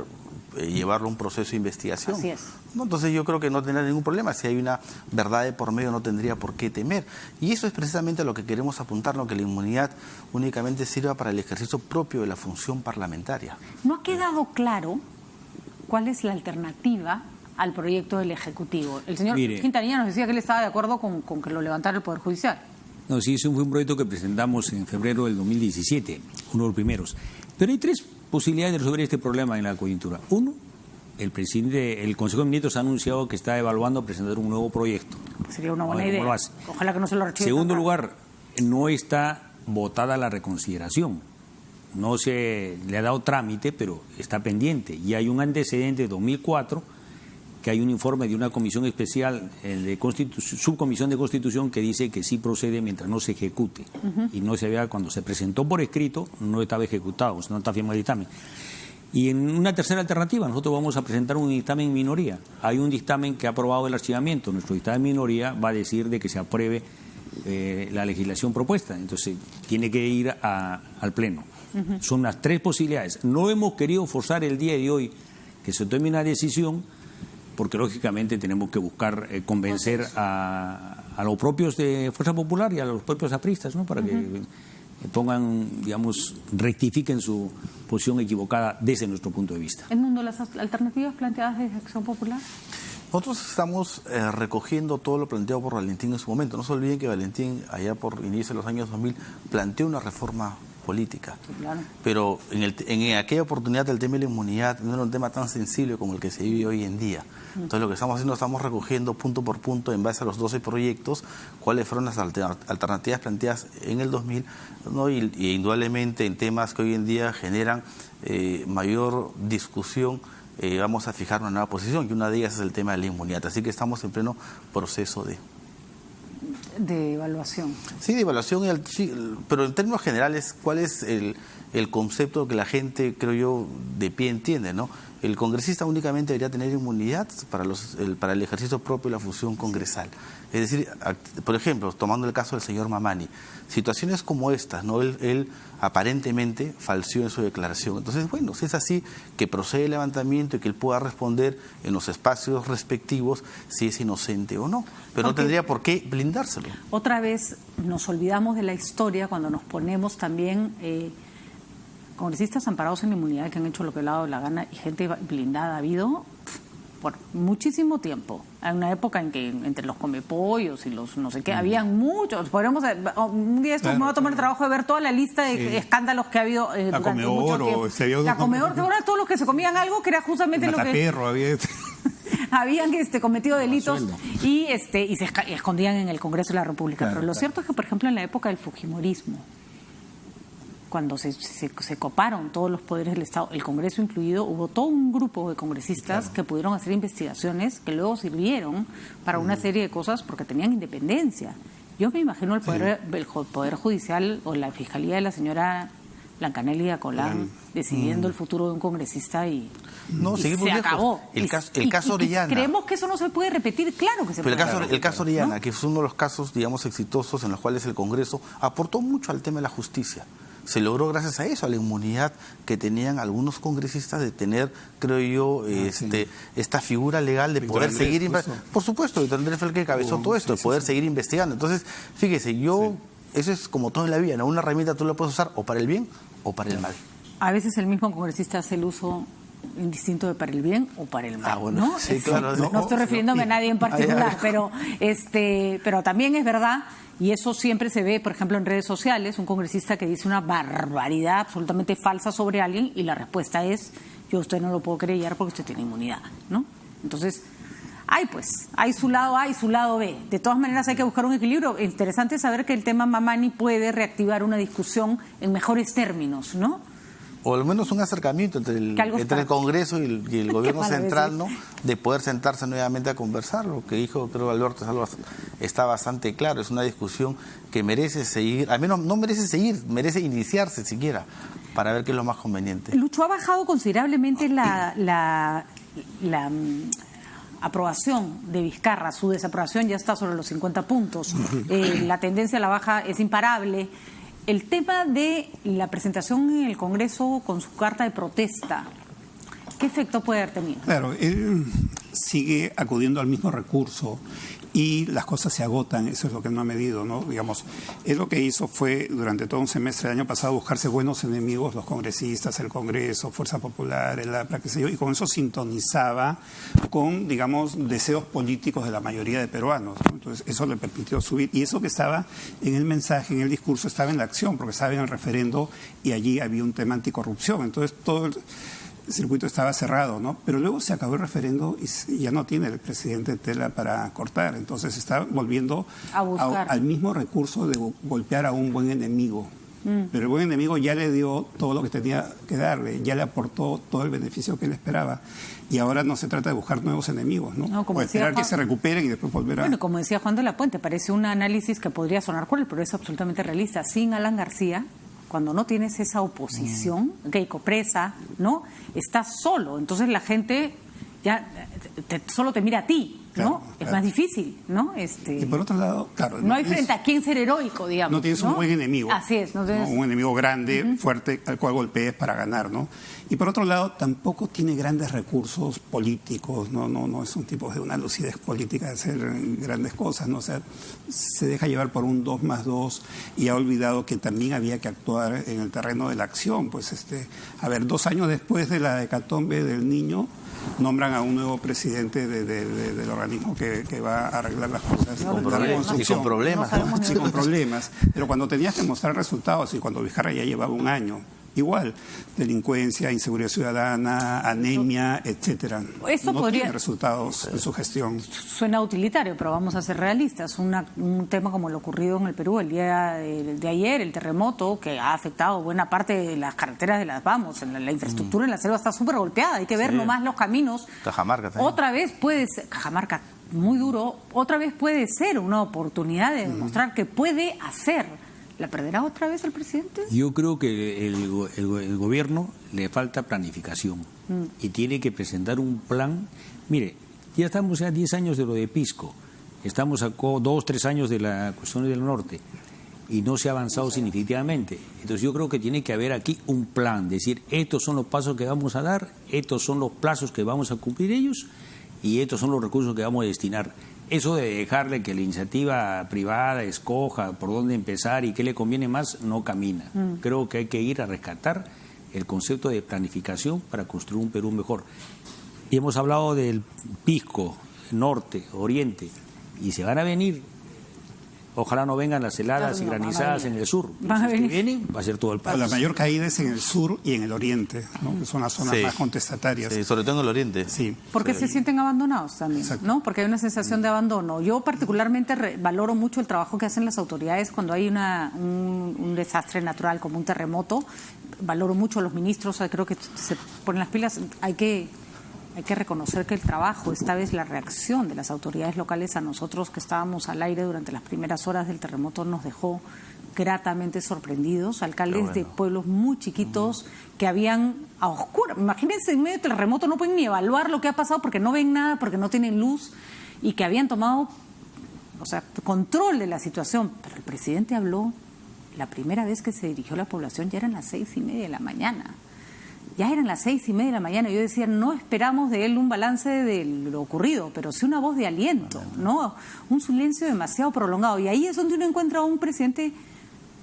llevarlo a un proceso de investigación. Así es. ¿No? Entonces yo creo que no tendrá ningún problema. Si hay una verdad de por medio, no tendría por qué temer. Y eso es precisamente a lo que queremos apuntar, ¿no? Que la inmunidad únicamente sirva para el ejercicio propio de la función parlamentaria. ¿No ha quedado claro cuál es la alternativa al proyecto del Ejecutivo? El señor Quintanilla nos decía que él estaba de acuerdo con que lo levantara el Poder Judicial. No, sí, ese fue un proyecto que presentamos en febrero del 2017, uno de los primeros. Pero hay tres posibilidades de resolver este problema en la coyuntura. Uno, el Consejo de Ministros ha anunciado que está evaluando presentar un nuevo proyecto. Sería una buena idea. Ojalá que no se lo archive. Segundo lugar, no está votada la reconsideración. No se le ha dado trámite, pero está pendiente. Y hay un antecedente de 2004, que hay un informe de una comisión especial, de subcomisión de Constitución, que dice que sí procede mientras no se ejecute. Y no se había, cuando se presentó por escrito, no estaba ejecutado, no está firmado el dictamen. Y en una tercera alternativa, nosotros vamos a presentar un dictamen en minoría. Hay un dictamen que ha aprobado el archivamiento. Nuestro dictamen en minoría va a decir de que se apruebe la legislación propuesta. Entonces, tiene que ir al Pleno. Son las tres posibilidades. No hemos querido forzar el día de hoy que se tome una decisión, porque lógicamente tenemos que buscar convencer a los propios de Fuerza Popular y a los propios apristas, ¿no? Para que pongan, digamos, rectifiquen su posición equivocada desde nuestro punto de vista. Edmundo, las alternativas planteadas desde Acción Popular. Nosotros estamos recogiendo todo lo planteado por Valentín en su momento. No se olviden que Valentín, allá por inicio de los años 2000, planteó una reforma política. Sí, claro. Pero en aquella oportunidad el tema de la inmunidad no era un tema tan sensible como el que se vive hoy en día. Entonces lo que estamos haciendo, estamos recogiendo punto por punto en base a los 12 proyectos cuáles fueron las alternativas planteadas en el 2000, ¿no? Y indudablemente en temas que hoy en día generan mayor discusión, vamos a fijar una nueva posición, y una de ellas es el tema de la inmunidad. Así que estamos en pleno proceso de evaluación. Sí, de evaluación, pero en términos generales, ¿cuál es el concepto que la gente, creo yo, de pie entiende, ¿no? El congresista únicamente debería tener inmunidad para el ejercicio propio de la función congresal. Es decir, por ejemplo, tomando el caso del señor Mamani, situaciones como estas, ¿no? Él aparentemente falseó en su declaración. Entonces, bueno, si es así, que procede el levantamiento y que él pueda responder en los espacios respectivos si es inocente o no. Pero no tendría por qué blindárselo. Otra vez nos olvidamos de la historia cuando nos ponemos también congresistas amparados en la inmunidad que han hecho lo que le ha dado la gana y gente blindada ha habido por muchísimo tiempo. Hay una época en que entre los comepollos y los no sé qué, habían muchos. Podremos, un día me voy a tomar el trabajo de ver toda la lista de escándalos que ha habido durante mucho tiempo. La Comedor, todos los que se comían algo que era justamente lo que... Perro, había... habían cometido delitos y se escondían en el Congreso de la República. Pero lo cierto es que, por ejemplo, en la época del fujimorismo, cuando se coparon todos los poderes del Estado, el Congreso incluido, hubo todo un grupo de congresistas que pudieron hacer investigaciones que luego sirvieron para una serie de cosas porque tenían independencia. Yo me imagino el poder Judicial o la Fiscalía de la señora Blancanelia Colán decidiendo el futuro de un congresista y se acabó. El caso Orellana. Creemos que eso no se puede repetir, claro que se puede. El caso Orellana, ¿no? Que es uno de los casos, digamos, exitosos en los cuales el Congreso aportó mucho al tema de la justicia. Se logró gracias a eso, a la inmunidad que tenían algunos congresistas de tener, creo yo, esta figura legal de poder seguir... Por supuesto, Víctor Andrés fue el que encabezó todo esto, de poder seguir investigando. Entonces, fíjese, eso es como todo en la vida, ¿no? Una herramienta tú la puedes usar o para el bien o para el mal. A veces el mismo congresista hace el uso indistinto de para el bien o para el mal, bueno, ¿no? Sí, claro. No estoy refiriéndome a nadie en particular, pero también es verdad, y eso siempre se ve, por ejemplo, en redes sociales, un congresista que dice una barbaridad absolutamente falsa sobre alguien y la respuesta es, yo a usted no lo puedo creer porque usted tiene inmunidad, ¿no? Entonces, hay su lado A y su lado B. De todas maneras hay que buscar un equilibrio. Interesante saber que el tema Mamani puede reactivar una discusión en mejores términos, ¿no? O al menos un acercamiento entre el Congreso y el gobierno central, ¿no? De poder sentarse nuevamente a conversar. Lo que dijo, creo, Alberto Salvas está bastante claro. Es una discusión que merece seguir, al menos no merece seguir, merece iniciarse siquiera, para ver qué es lo más conveniente. Lucho, ha bajado considerablemente la aprobación de Vizcarra. Su desaprobación ya está sobre los 50 puntos. La tendencia a la baja es imparable. El tema de la presentación en el Congreso con su carta de protesta, ¿Qué efecto puede haber tenido? Claro, él sigue acudiendo al mismo recurso y las cosas se agotan, eso es lo que no ha medido, ¿no? Digamos, él lo que hizo fue, durante todo un semestre del año pasado, buscarse buenos enemigos, los congresistas, el Congreso, Fuerza Popular, el APRA, qué sé yo, y con eso sintonizaba con, digamos, deseos políticos de la mayoría de peruanos, ¿no? Entonces, eso le permitió subir, y eso que estaba en el mensaje, en el discurso, estaba en la acción, porque estaba en el referendo y allí había un tema anticorrupción, entonces todo el circuito estaba cerrado, ¿no? Pero luego se acabó el referendo y ya no tiene el presidente tela para cortar. Entonces está volviendo al mismo recurso de golpear a un buen enemigo. Pero el buen enemigo ya le dio todo lo que tenía que darle, ya le aportó todo el beneficio que él esperaba. Y ahora no se trata de buscar nuevos enemigos, ¿no? No, como o esperar Juan, que se recuperen y después volver a... Bueno, como decía Juan de la Puente, parece un análisis que podría sonar cruel, pero es absolutamente realista. Sin Alan García, cuando no tienes esa oposición, Keiko presa, ¿no? Estás solo, entonces la gente ya solo te mira a ti, ¿no? Claro. Es más difícil, ¿no? Y por otro lado, claro... No hay frente a quién ser heroico, digamos. No tienes un buen enemigo. Así es. No tienes... Un enemigo grande, fuerte, al cual golpees para ganar, ¿no? Y por otro lado, tampoco tiene grandes recursos políticos, no es un tipo de una lucidez política de hacer grandes cosas, ¿no? O sea, se deja llevar por un 2+2 y ha olvidado que también había que actuar en el terreno de la acción. Pues, a ver, 2 años después de la hecatombe del Niño, nombran a un nuevo presidente del organismo que va a arreglar las cosas. Con problemas. Pero cuando tenías que mostrar resultados y cuando Vizcarra ya llevaba 1 año, igual, delincuencia, inseguridad ciudadana, anemia, etcétera. Esto no podría... tiene resultados en su gestión. Suena utilitario, pero vamos a ser realistas. Un tema como lo ocurrido en el Perú el día de ayer, el terremoto, que ha afectado buena parte de las carreteras de las Vamos, la infraestructura en la selva está súper golpeada, hay que ver nomás los caminos. Cajamarca también. Otra vez puede ser, Cajamarca, muy duro, otra vez puede ser una oportunidad de demostrar que puede hacer. ¿La perderá otra vez el presidente? Yo creo que el gobierno le falta planificación y tiene que presentar un plan. Mire, ya estamos a 10 años de lo de Pisco, estamos a 2, 3 años de la cuestión del norte y no se ha avanzado significativamente. Entonces yo creo que tiene que haber aquí un plan, decir, estos son los pasos que vamos a dar, estos son los plazos que vamos a cumplir ellos y estos son los recursos que vamos a destinar. Eso de dejarle que la iniciativa privada escoja por dónde empezar y qué le conviene más, no camina. Creo que hay que ir a rescatar el concepto de planificación para construir un Perú mejor. Y hemos hablado del Pisco, norte, oriente, y se van a venir. Ojalá no vengan las heladas y granizadas en el sur. Si vienen, va a ser todo el país. La mayor caída es en el sur y en el oriente, ¿no? Que son las zonas más contestatarias. Sí, sobre todo en el oriente. Sí. Porque se sienten abandonados también, ¿no? Porque hay una sensación de abandono. Yo particularmente valoro mucho el trabajo que hacen las autoridades cuando hay un desastre natural como un terremoto. Valoro mucho a los ministros, creo que se ponen las pilas. Hay que reconocer que el trabajo, esta vez la reacción de las autoridades locales a nosotros que estábamos al aire durante las primeras horas del terremoto nos dejó gratamente sorprendidos. Alcaldes de pueblos muy chiquitos que habían a oscuras. Imagínense, en medio del terremoto no pueden ni evaluar lo que ha pasado porque no ven nada, porque no tienen luz y que habían tomado, control de la situación. Pero el presidente habló, la primera vez que se dirigió a la población ya eran las 6:30 de la mañana. Ya eran las 6:30 de la mañana. Yo decía, no esperamos de él un balance de lo ocurrido, pero sí una voz de aliento, ¿no? Un silencio demasiado prolongado. Y ahí es donde uno encuentra a un presidente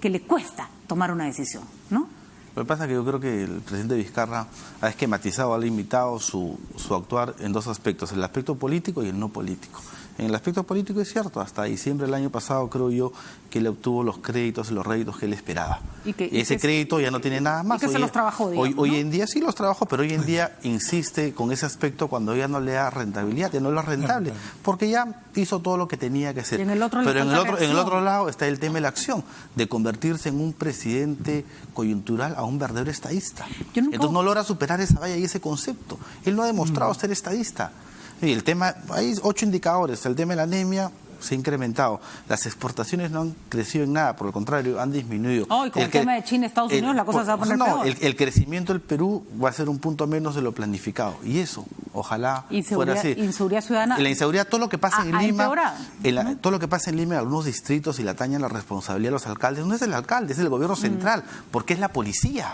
que le cuesta tomar una decisión, ¿no? Lo que pasa es que yo creo que el presidente Vizcarra ha esquematizado, ha limitado su actuar en 2 aspectos, el aspecto político y el no político. En el aspecto político es cierto, hasta diciembre del año pasado creo yo que él obtuvo los créditos y los réditos que él esperaba. Y ese crédito ya no tiene nada más. Y que se los trabajó, digamos, hoy en día sí los trabajó, pero hoy en día insiste con ese aspecto cuando ya no le da rentabilidad, ya no es rentable, porque ya hizo todo lo que tenía que hacer. Pero en el otro lado está el tema de la acción, de convertirse en un presidente coyuntural a un verdadero estadista. Entonces no logra superar esa valla y ese concepto. Él no ha demostrado ser estadista. Y el tema, hay 8 indicadores, el tema de la anemia se ha incrementado, las exportaciones no han crecido en nada, por el contrario, han disminuido. Y con el tema de China, Estados Unidos, la cosa se va a poner peor. El crecimiento del Perú va a ser un punto menos de lo planificado, y eso, ojalá fuera así. Inseguridad ciudadana. La inseguridad, todo lo que pasa en Lima, todo lo que pasa en Lima, en algunos distritos, y le atañan la responsabilidad a los alcaldes, no es el alcalde, es el gobierno central, porque es la policía.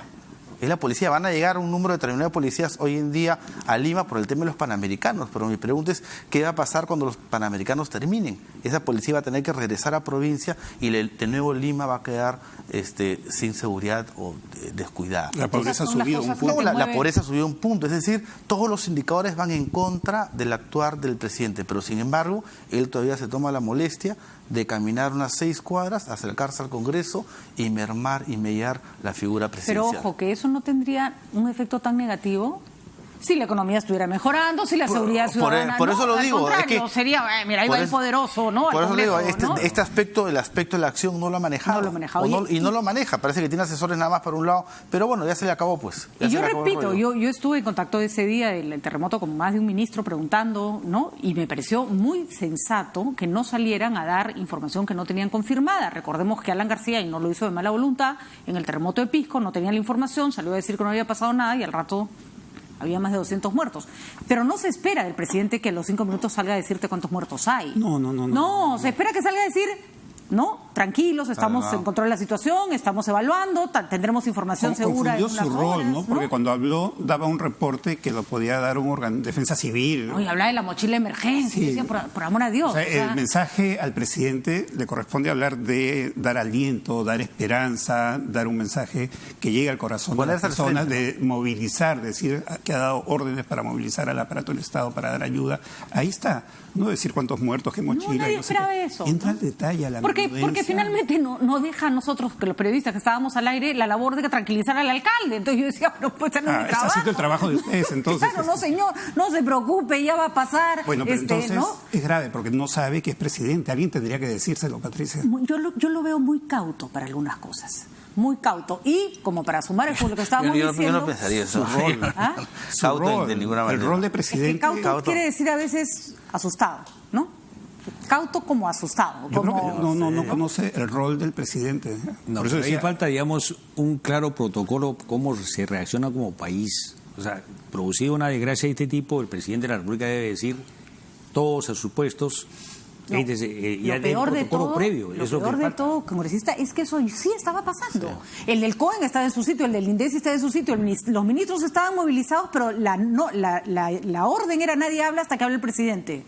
es la policía. Van a llegar un número determinado de policías hoy en día a Lima por el tema de los panamericanos, pero mi pregunta es, ¿qué va a pasar cuando los panamericanos terminen? Esa policía va a tener que regresar a provincia y de nuevo Lima va a quedar sin seguridad o descuidada. La pobreza ha subido un punto. No, la pobreza ha subido un punto, es decir, todos los indicadores van en contra del actuar del presidente, pero sin embargo, él todavía se toma la molestia de caminar unas 6 cuadras, acercarse al Congreso y mermar y mellar la figura presidencial. Pero ojo, que eso no tendría un efecto tan negativo si la economía estuviera mejorando, si la seguridad ciudadana... Por eso lo digo. Al contrario, sería, mira, ahí va el poderoso, ¿no? Por eso le digo, ¿no? este aspecto, el aspecto de la acción no lo ha manejado. No lo ha manejado. Y no lo maneja, parece que tiene asesores nada más por un lado, pero bueno, ya se le acabó pues. Y yo repito, yo estuve en contacto ese día del terremoto con más de un ministro preguntando, ¿no? Y me pareció muy sensato que no salieran a dar información que no tenían confirmada. Recordemos que Alan García, y no lo hizo de mala voluntad, en el terremoto de Pisco no tenía la información, salió a decir que no había pasado nada y al rato había más de 200 muertos. Pero no se espera del presidente que a los 5 minutos salga a decirte cuántos muertos hay. No, se espera que salga a decir, no, tranquilos, estamos en control de la situación, estamos evaluando, tendremos información segura en unas su rol, horas, ¿no? Porque cuando habló, daba un reporte que lo podía dar un órgano de defensa civil. No, y hablaba de la mochila de emergencia, Sí. decía, por amor a Dios. O sea, el mensaje al presidente le corresponde hablar de dar aliento, dar esperanza, dar un mensaje que llegue al corazón de las personas, de movilizar, decir que ha dado órdenes para movilizar al aparato del Estado para dar ayuda. Ahí está, no decir cuántos muertos, qué mochila. No, nadie no sé esperaba qué. eso. Entra ¿no? al detalle, a la Porque finalmente no deja a nosotros, que los periodistas que estábamos al aire, la labor de tranquilizar al alcalde. Entonces yo decía, no puede ser mi trabajo. Está haciendo el trabajo de ustedes, entonces. Claro, no señor, no se preocupe, ya va a pasar. Bueno, pero entonces ¿no? es grave porque no sabe que es presidente. Alguien tendría que decírselo, Patricia. Yo lo veo muy cauto para algunas cosas. Muy cauto. Y como para sumar el que estábamos diciendo... Yo no pensaría eso. Su rol. ¿Ah? Cauto de ninguna manera. El rol de presidente. Es que cauto quiere decir a veces asustado, ¿no? Cauto como asustado. Yo como... creo que no conoce el rol del presidente. No, Por eso pero ahí decía, falta, digamos, un claro protocolo, cómo se reacciona como país. O sea, producida una desgracia de este tipo, el presidente de la República debe decir todos a sus puestos. No, ya hay un protocolo previo. Lo peor de todo, congresista, es que eso sí estaba pasando. Sí. El del COEN estaba en su sitio, el del INDECI está en su sitio, los ministros estaban movilizados, pero la orden era nadie habla hasta que hable el presidente.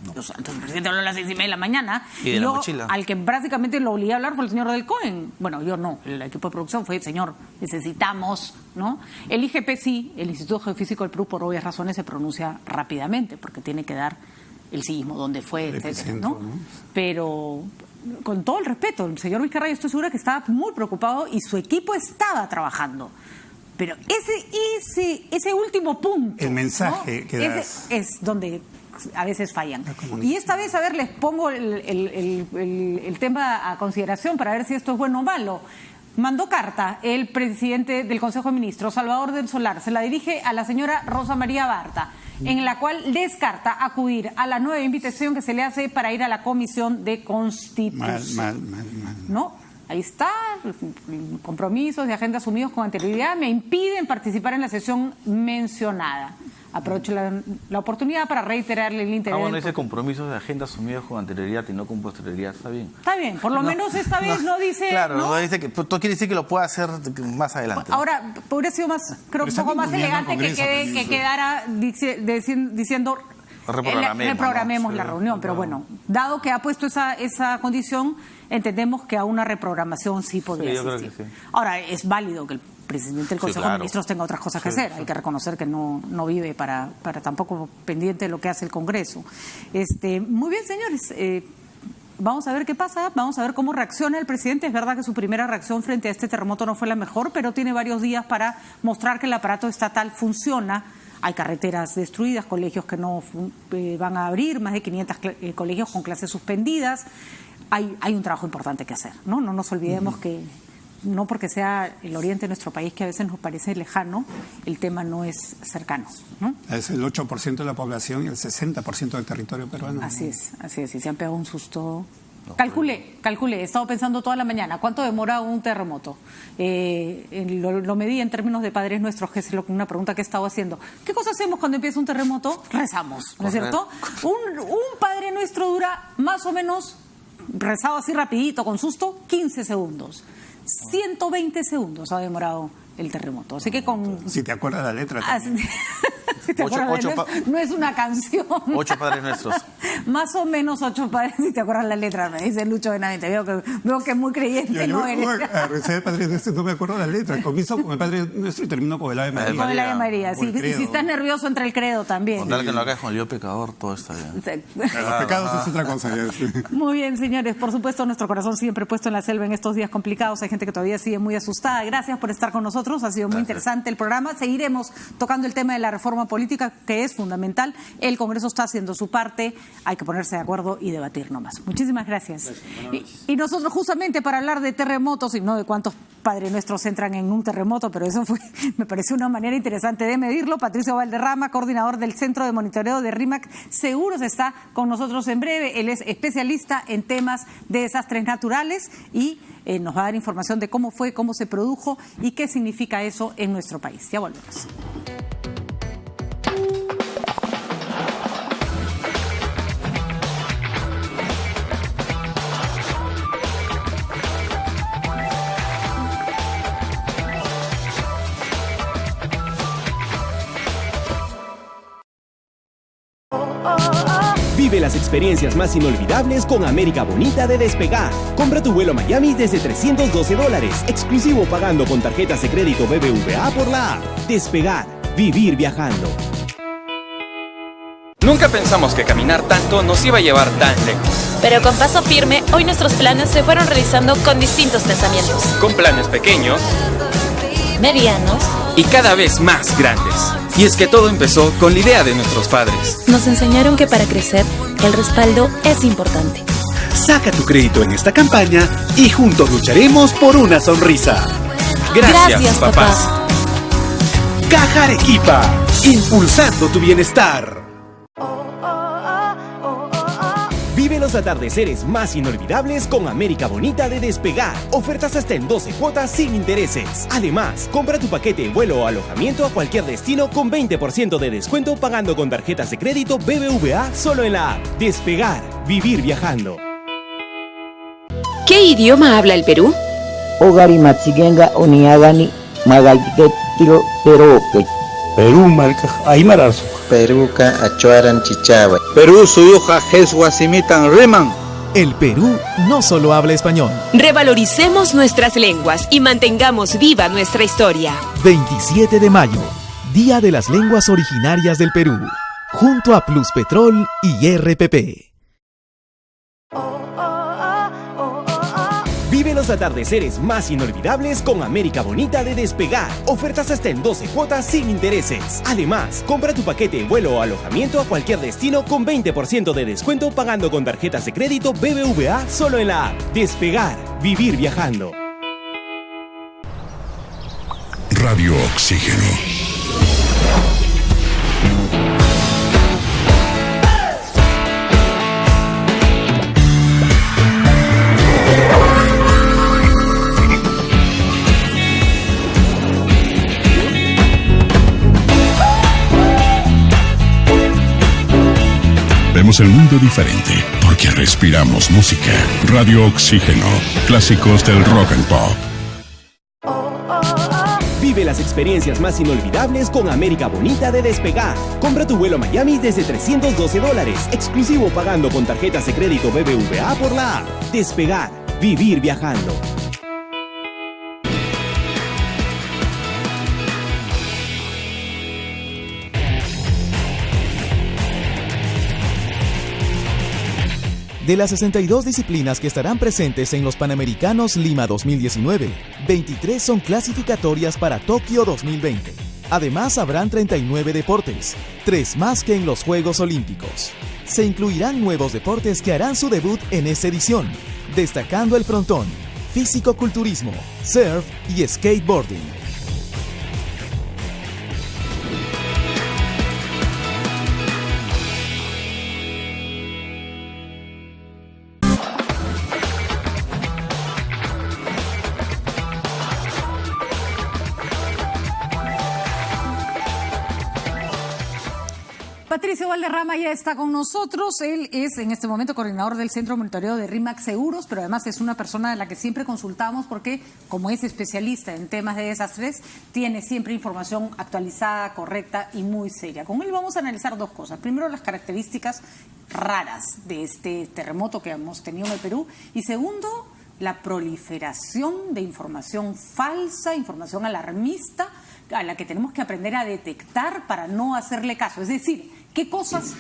No. Entonces el presidente habló a las 6:30 de la mañana y de la mochila. Al que prácticamente lo obligué a hablar fue el señor del COEN. Bueno, yo no, el equipo de producción fue, señor, necesitamos, ¿no? El IGP sí, el Instituto Geofísico del Perú, por obvias razones, se pronuncia rápidamente, porque tiene que dar el sismo, dónde fue, etcétera, ¿no? Pero con todo el respeto, el señor Vizcarra, yo estoy segura que estaba muy preocupado y su equipo estaba trabajando. Pero ese último punto, el mensaje, ¿no? Que das, es donde a veces fallan. Y esta vez, a ver, les pongo el tema a consideración para ver si esto es bueno o malo. Mandó carta el presidente del Consejo de Ministros, Salvador del Solar, se la dirige a la señora Rosa María Barta, en la cual descarta acudir a la nueva invitación que se le hace para ir a la Comisión de Constitución. Mal. ¿No? Ahí está, compromisos de agenda asumidos con anterioridad me impiden participar en la sesión mencionada. Aprovecho la oportunidad para reiterarle el interés. Bueno, ese compromiso de agenda asumidos con anterioridad y no con posterioridad, está bien. Está bien, por lo menos esta vez no dice... Claro, no dice que todo quiere decir que lo pueda hacer más adelante. Ahora, hubiera sido más, creo un poco más elegante que quedara diciendo... Reprogramemos la reunión, pero bueno, dado que ha puesto esa condición, entendemos que a una reprogramación sí podría asistir. Sí. Ahora, es válido que el presidente del Consejo de Ministros tenga otras cosas que hacer. Hay que reconocer que no vive para tampoco pendiente de lo que hace el Congreso. Muy bien, señores. Vamos a ver qué pasa, vamos a ver cómo reacciona el presidente. Es verdad que su primera reacción frente a este terremoto no fue la mejor, pero tiene varios días para mostrar que el aparato estatal funciona. Hay carreteras destruidas, colegios que no van a abrir, más de 500 colegios con clases suspendidas. Hay un trabajo importante que hacer, ¿no? No nos olvidemos que no porque sea el oriente de nuestro país, que a veces nos parece lejano, el tema no es cercano, ¿no? Es el 8% de la población y el 60% del territorio peruano. Así es, y se han pegado un susto. Calculé, he estado pensando toda la mañana, ¿cuánto demora un terremoto? Lo medí en términos de Padres Nuestros, que es una pregunta que he estado haciendo. ¿Qué cosa hacemos cuando empieza un terremoto? Rezamos, ¿no es cierto? Un Padre Nuestro dura más o menos, rezado así rapidito, con susto, 15 segundos. 120 segundos ha demorado el terremoto. Así que con... Si te acuerdas la letra. Si te acuerdas, no es una canción. 8 Padres Nuestros. Más o menos 8 padres, si te acuerdas la letra, me dice Lucho Benavente. Veo que muy creyente no eres. A rezar el Padre Nuestro no me acuerdo la letra. Comienzo con el Padre Nuestro y termino con el Ave María. Con el Ave María, sí. Si estás nervioso, entre el credo también. Contar que no hagas con el yo pecador, todo está bien. Los pecados es otra cosa. Muy bien, señores. Por supuesto, nuestro corazón siempre puesto en la selva en estos días complicados. Hay gente que todavía sigue muy asustada. Gracias por estar con nosotros. Ha sido muy interesante el programa. Seguiremos tocando el tema de la reforma política, que es fundamental. El Congreso está haciendo su parte. Hay que ponerse de acuerdo y debatir nomás. Muchísimas gracias. Y nosotros justamente para hablar de terremotos y no de cuántos Padres Nuestros entran en un terremoto, pero eso me pareció una manera interesante de medirlo. Patricio Valderrama, coordinador del Centro de Monitoreo de RIMAC Seguros, está con nosotros en breve. Él es especialista en temas de desastres naturales y nos va a dar información de cómo fue, cómo se produjo y qué significa eso en nuestro país. Ya volvemos. Vive las experiencias más inolvidables con América Bonita de Despegar. Compra tu vuelo a Miami desde $312, exclusivo pagando con tarjetas de crédito BBVA por la app. Despegar, vivir viajando. Nunca pensamos que caminar tanto nos iba a llevar tan lejos. Pero con paso firme, hoy nuestros planes se fueron realizando con distintos pensamientos. Con planes pequeños, medianos y cada vez más grandes. Y es que todo empezó con la idea de nuestros padres. Nos enseñaron que para crecer, el respaldo es importante. Saca tu crédito en esta campaña y juntos lucharemos por una sonrisa. Gracias, papás. Caja Arequipa, impulsando tu bienestar. Vive los atardeceres más inolvidables con América Bonita de Despegar. Ofertas hasta en 12 cuotas sin intereses. Además, compra tu paquete de vuelo o alojamiento a cualquier destino con 20% de descuento pagando con tarjetas de crédito BBVA solo en la app. Despegar, vivir viajando. ¿Qué idioma habla el Perú? Ogari Matsigenga Oniagani Magaiketiro Peroque. Perú marca Aymarazo. Perú ka achuaran chichaba. Perú suyuja jesguasimitan riman. El Perú no solo habla español. Revaloricemos nuestras lenguas y mantengamos viva nuestra historia. 27 de mayo, Día de las Lenguas Originarias del Perú, junto a Pluspetrol y RPP. Vive los atardeceres más inolvidables con América Bonita de Despegar. Ofertas hasta en 12 cuotas sin intereses. Además, compra tu paquete de vuelo o alojamiento a cualquier destino con 20% de descuento pagando con tarjetas de crédito BBVA solo en la app. Despegar, vivir viajando. Radio Oxígeno. Vemos el mundo diferente porque respiramos música. Radio Oxígeno, clásicos del rock and pop. Vive las experiencias más inolvidables con América Bonita de Despegar. Compra tu vuelo a Miami desde $312, exclusivo pagando con tarjetas de crédito BBVA por la app. Despegar, vivir viajando. De las 62 disciplinas que estarán presentes en los Panamericanos Lima 2019, 23 son clasificatorias para Tokio 2020. Además, habrán 39 deportes, 3 más que en los Juegos Olímpicos. Se incluirán nuevos deportes que harán su debut en esta edición, destacando el frontón, físico-culturismo, surf y skateboarding. Patricio Valderrama ya está con nosotros. Él es en este momento coordinador del Centro Monitoreo de RIMAC Seguros, pero además es una persona a la que siempre consultamos porque, como es especialista en temas de desastres, tiene siempre información actualizada, correcta y muy seria. Con él vamos a analizar dos cosas. Primero, las características raras de este terremoto que hemos tenido en el Perú. Y segundo, la proliferación de información falsa, información alarmista, a la que tenemos que aprender a detectar para no hacerle caso. Es decir, qué cosas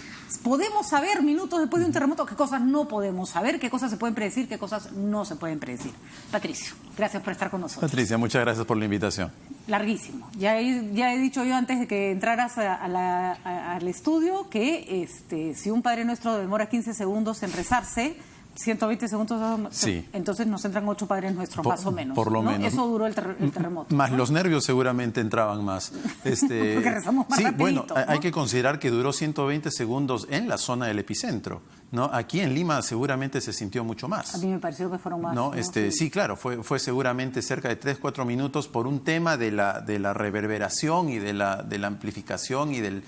podemos saber minutos después de un terremoto, qué cosas no podemos saber, qué cosas se pueden predecir, qué cosas no se pueden predecir. Patricio, gracias por estar con nosotros. Patricia, muchas gracias por la invitación. Larguísimo. Ya he dicho yo antes de que entraras al estudio que si un Padre Nuestro demora 15 segundos en rezarse, 120 segundos, sí. Entonces nos entran 8 Padres Nuestros, más o menos. Por lo ¿no? menos. Eso duró el terremoto. Más ¿no? los nervios seguramente entraban más. Porque rezamos más sí, rapidito, bueno, ¿no? hay que considerar que duró 120 segundos en la zona del epicentro, ¿no? Aquí en Lima seguramente se sintió mucho más. A mí me pareció que fueron más. ¿No? Sí, claro, fue seguramente cerca de 3-4 minutos por un tema de la reverberación y de la amplificación y del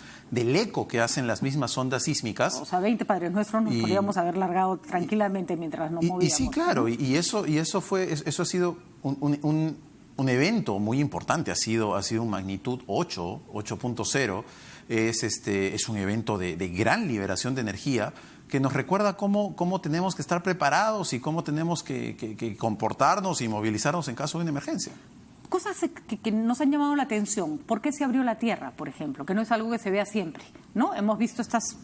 eco que hacen las mismas ondas sísmicas. O sea, 20 Padres Nuestros nos podríamos haber largado tranquilamente mientras nos movíamos. Y sí, claro, y eso ha sido un evento muy importante, ha sido un magnitud 8.0, es un evento de gran liberación de energía que nos recuerda cómo tenemos que estar preparados y cómo tenemos que comportarnos y movilizarnos en caso de una emergencia. Cosas que nos han llamado la atención. ¿Por qué se abrió la tierra, por ejemplo? Que no es algo que se vea siempre, ¿no? Hemos visto estas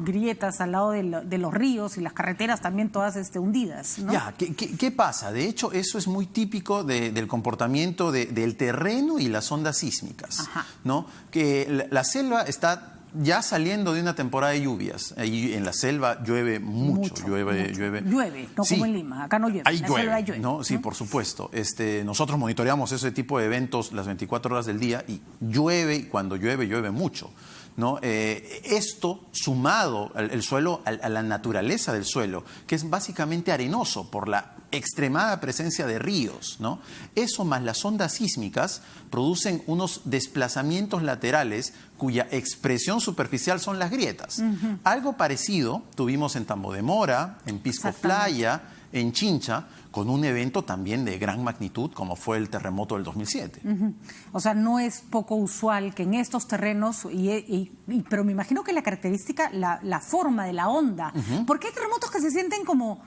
grietas al lado de los ríos y las carreteras también todas hundidas, ¿no? Ya, ¿qué pasa? De hecho, eso es muy típico del comportamiento del terreno y las ondas sísmicas. Ajá. ¿No? Que la selva está ya saliendo de una temporada de lluvias. Ahí en la selva llueve mucho. Llueve, no sí. como en Lima, acá no llueve. Ahí llueve, llueve, ¿no? Sí, por supuesto. Nosotros monitoreamos ese tipo de eventos las 24 horas del día y llueve, y cuando llueve mucho, ¿no? Esto sumado al suelo, a la naturaleza del suelo, que es básicamente arenoso por la extremada presencia de ríos, ¿no? Eso más las ondas sísmicas producen unos desplazamientos laterales cuya expresión superficial son las grietas. Algo parecido tuvimos en Tambo de Mora, en Pisco Playa, en Chincha, con un evento también de gran magnitud como fue el terremoto del 2007. O sea, no es poco usual que en estos terrenos, pero me imagino que la característica, la forma de la onda, porque hay terremotos que se sienten como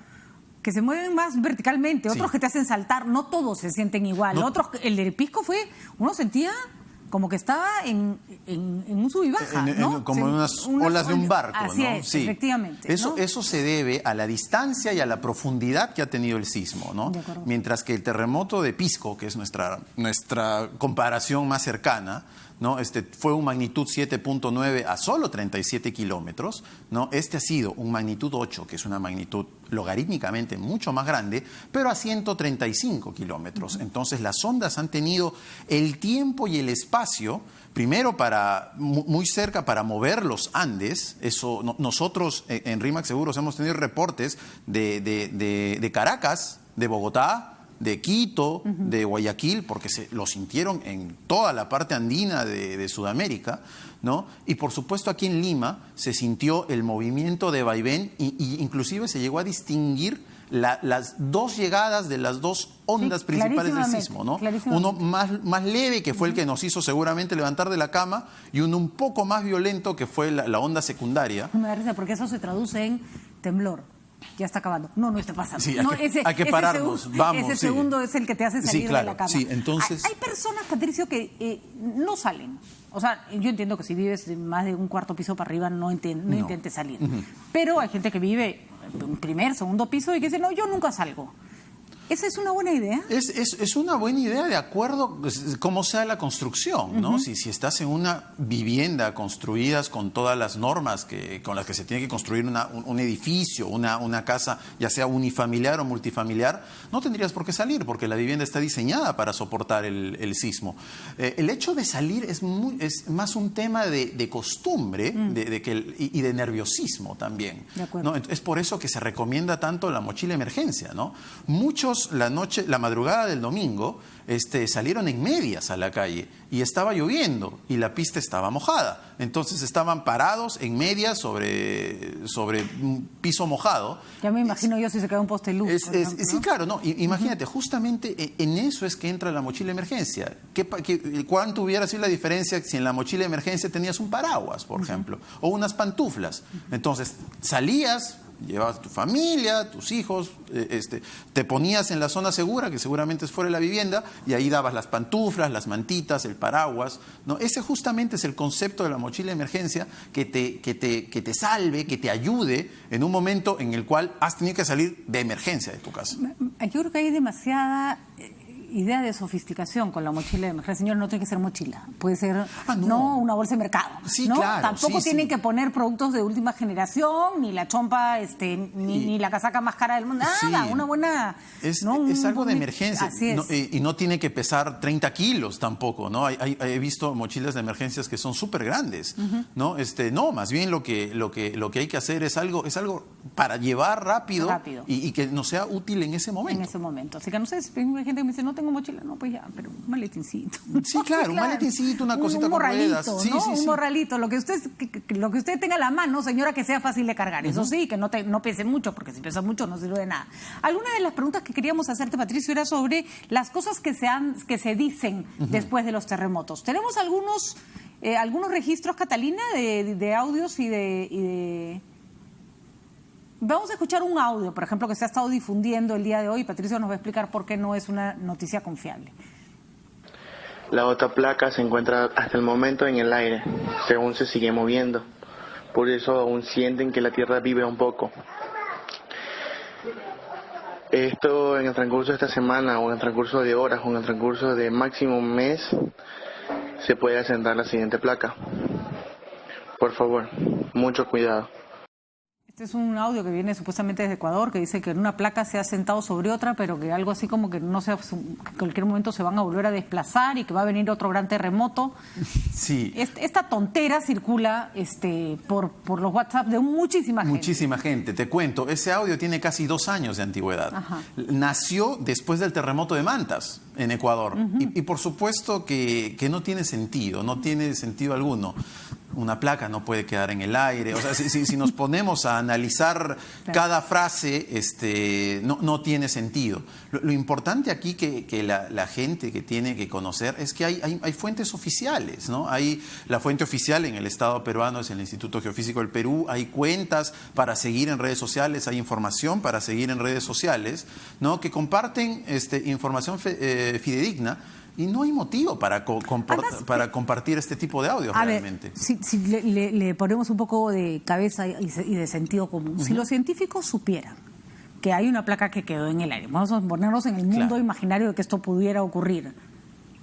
que se mueven más verticalmente, otros que te hacen saltar, no todos se sienten igual. No. Otros, el de Pisco uno sentía como que estaba en un sub y baja, ¿no? Como en unas olas de un barco, así ¿no? Es, sí. Efectivamente. Eso se debe a la distancia y a la profundidad que ha tenido el sismo, ¿no? Mientras que el terremoto de Pisco, que es nuestra comparación más cercana, ¿no? Fue un magnitud 7.9 a solo 37 kilómetros, ¿no? Ha sido un magnitud 8, que es una magnitud logarítmicamente mucho más grande, pero a 135 kilómetros. Entonces las ondas han tenido el tiempo y el espacio, primero muy cerca para mover los Andes. Nosotros en RIMAC Seguros hemos tenido reportes de Caracas, de Bogotá, de Quito, de Guayaquil, porque lo sintieron en toda la parte andina de Sudamérica, ¿no? Y por supuesto aquí en Lima se sintió el movimiento de vaivén y inclusive se llegó a distinguir las dos llegadas de las dos ondas principales del sismo, ¿no? Uno más leve, que fue el que nos hizo seguramente levantar de la cama, y uno un poco más violento, que fue la onda secundaria. Me da risa porque eso se traduce en temblor. Ya está acabando. No está pasando. Sí, hay que pararnos. Vamos. Ese segundo es el que te hace salir de la cama. Sí, entonces... Hay personas, Patricio, que no salen. O sea, yo entiendo que si vives más de un cuarto piso para arriba no intentes salir. Pero hay gente que vive en un primer, segundo piso y que dice, no, yo nunca salgo. ¿Esa es una buena idea? Es una buena idea de acuerdo cómo sea la construcción, ¿no? Si estás en una vivienda construidas con todas las normas con las que se tiene que construir un edificio, una casa, ya sea unifamiliar o multifamiliar, no tendrías por qué salir, porque la vivienda está diseñada para soportar el sismo. El hecho de salir es más un tema de costumbre y de nerviosismo también, ¿no? Es por eso que se recomienda tanto la mochila de emergencia, ¿no? Muchos algunos la madrugada del domingo salieron en medias a la calle y estaba lloviendo y la pista estaba mojada. Entonces estaban parados en medias sobre un piso mojado. Ya me imagino yo si se queda un poste de luz. Sí, claro, no. Imagínate, justamente en eso es que entra la mochila de emergencia. ¿Cuánto hubiera sido la diferencia si en la mochila de emergencia tenías un paraguas, por ejemplo, o unas pantuflas? Entonces, salías, llevabas tu familia, tus hijos, te ponías en la zona segura, que seguramente es fuera de la vivienda, y ahí dabas las pantuflas, las mantitas, el paraguas, ¿no? Ese justamente es el concepto de la mochila de emergencia, que te salve, que te ayude en un momento en el cual has tenido que salir de emergencia de tu casa. Yo creo que hay demasiada idea de sofisticación con la mochila de emergencia. Señor, no tiene que ser mochila. Puede ser no una bolsa de mercado. Sí, ¿no? claro. Tampoco tienen que poner productos de última generación, ni la chompa, ni la casaca más cara del mundo. Nada, una buena... Es algo de emergencia. Así es. Y no tiene que pesar 30 kilos tampoco, ¿no? He visto mochilas de emergencias que son súper grandes, ¿no? No, más bien lo que hay que hacer es algo para llevar rápido. Y que nos sea útil en ese momento. En ese momento. Así que no sé, hay gente que me dice, no tengo mochila, no, pues ya, pero un maletincito. Sí, claro, un maletincito, una cosita con ruedas. Sí, ¿no? Un morralito, lo que usted tenga a la mano, señora, que sea fácil de cargar. Eso sí, que no pese mucho, porque si pesa mucho no sirve de nada. Alguna de las preguntas que queríamos hacerte, Patricio, era sobre las cosas que se dicen después de los terremotos. Tenemos algunos registros, Catalina, de audios y de... Vamos a escuchar un audio, por ejemplo, que se ha estado difundiendo el día de hoy. Patricio nos va a explicar por qué no es una noticia confiable. La otra placa se encuentra hasta el momento en el aire, según se sigue moviendo. Por eso aún sienten que la Tierra vive un poco. Esto en el transcurso de esta semana, o en el transcurso de horas, o en el transcurso de máximo un mes, se puede asentar la siguiente placa. Por favor, mucho cuidado. Este es un audio que viene supuestamente desde Ecuador, que dice que una placa se ha sentado sobre otra, pero que algo así como que que en cualquier momento se van a volver a desplazar y que va a venir otro gran terremoto. Sí. Esta tontera circula por los WhatsApp de muchísima gente. Muchísima gente. Te cuento, ese audio tiene casi 2 años de antigüedad. Ajá. Nació después del terremoto de Mantas, en Ecuador. Y por supuesto que no tiene sentido alguno. Una placa no puede quedar en el aire. O sea, si nos ponemos a analizar cada frase, no tiene sentido. Lo importante aquí que la gente que tiene que conocer es que hay fuentes oficiales, ¿no? La fuente oficial en el Estado peruano es el Instituto Geofísico del Perú. Hay cuentas para seguir en redes sociales, hay información para seguir en redes sociales, ¿no? Que comparten información fidedigna. Y no hay motivo para compartir este tipo de audios realmente. Ver, si le ponemos un poco de cabeza y de sentido común. Si los científicos supieran que hay una placa que quedó en el aire, vamos a ponernos en el mundo imaginario de que esto pudiera ocurrir.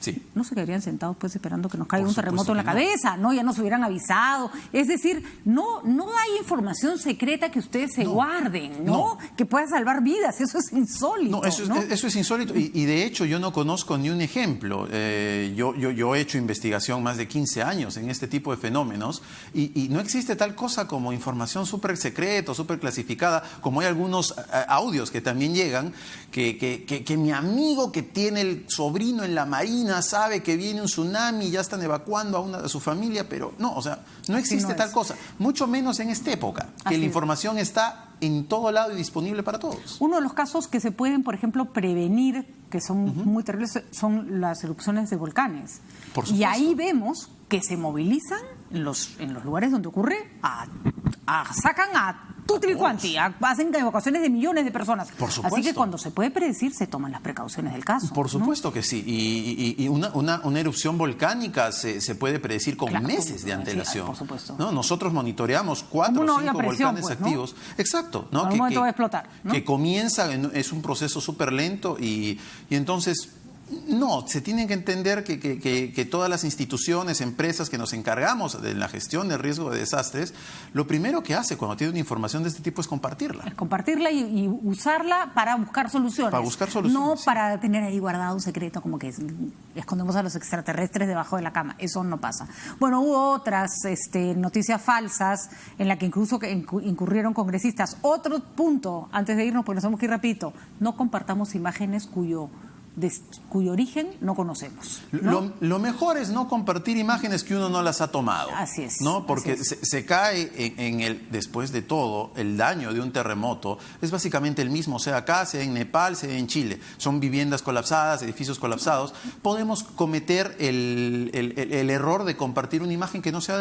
Sí. No se quedarían sentados pues esperando que nos caiga un terremoto en la cabeza, ¿no? Ya nos hubieran avisado. Es decir, no hay información secreta que ustedes se guarden, ¿no? Que pueda salvar vidas. Eso es insólito. Eso es insólito y de hecho yo no conozco ni un ejemplo. Yo he hecho investigación más de 15 años en este tipo de fenómenos y no existe tal cosa como información súper secreta, súper clasificada, como hay algunos audios que también llegan, que mi amigo que tiene el sobrino en la marina sabe que viene un tsunami y ya están evacuando a su familia, pero no, o sea, no existe tal cosa, mucho menos en esta época, que la información está en todo lado y disponible para todos. Uno de los casos que se pueden, por ejemplo, prevenir, que son muy terribles, son las erupciones de volcanes. Por supuesto. Y ahí vemos que se movilizan en los lugares donde ocurre, sacan a tutti quanti, hacen evacuaciones de millones de personas. Por supuesto. Así que cuando se puede predecir, se toman las precauciones del caso. Por supuesto que sí. Y una erupción volcánica se puede predecir con meses de antelación. Por supuesto. ¿No? Nosotros monitoreamos 4 o 5 volcanes activos. Exacto. ¿No? En algún momento va a explotar, ¿no? Que comienza, es un proceso súper lento y entonces No, se tiene que entender que todas las instituciones, empresas que nos encargamos de la gestión del riesgo de desastres, lo primero que hace cuando tiene una información de este tipo es compartirla. Es compartirla y usarla para buscar soluciones. Para buscar soluciones. No para tener ahí guardado un secreto como que escondemos a los extraterrestres debajo de la cama. Eso no pasa. Bueno, hubo otras noticias falsas en las que incluso incurrieron congresistas. Otro punto, antes de irnos, porque nos tenemos que ir rapidito, no compartamos imágenes cuyo origen no conocemos, ¿no? Lo mejor es no compartir imágenes que uno no las ha tomado. Así es. ¿No? Porque así es. se cae después de todo, el daño de un terremoto es básicamente el mismo, sea acá, sea en Nepal, sea en Chile. Son viviendas colapsadas, edificios colapsados. Podemos cometer el error de compartir una imagen que no sea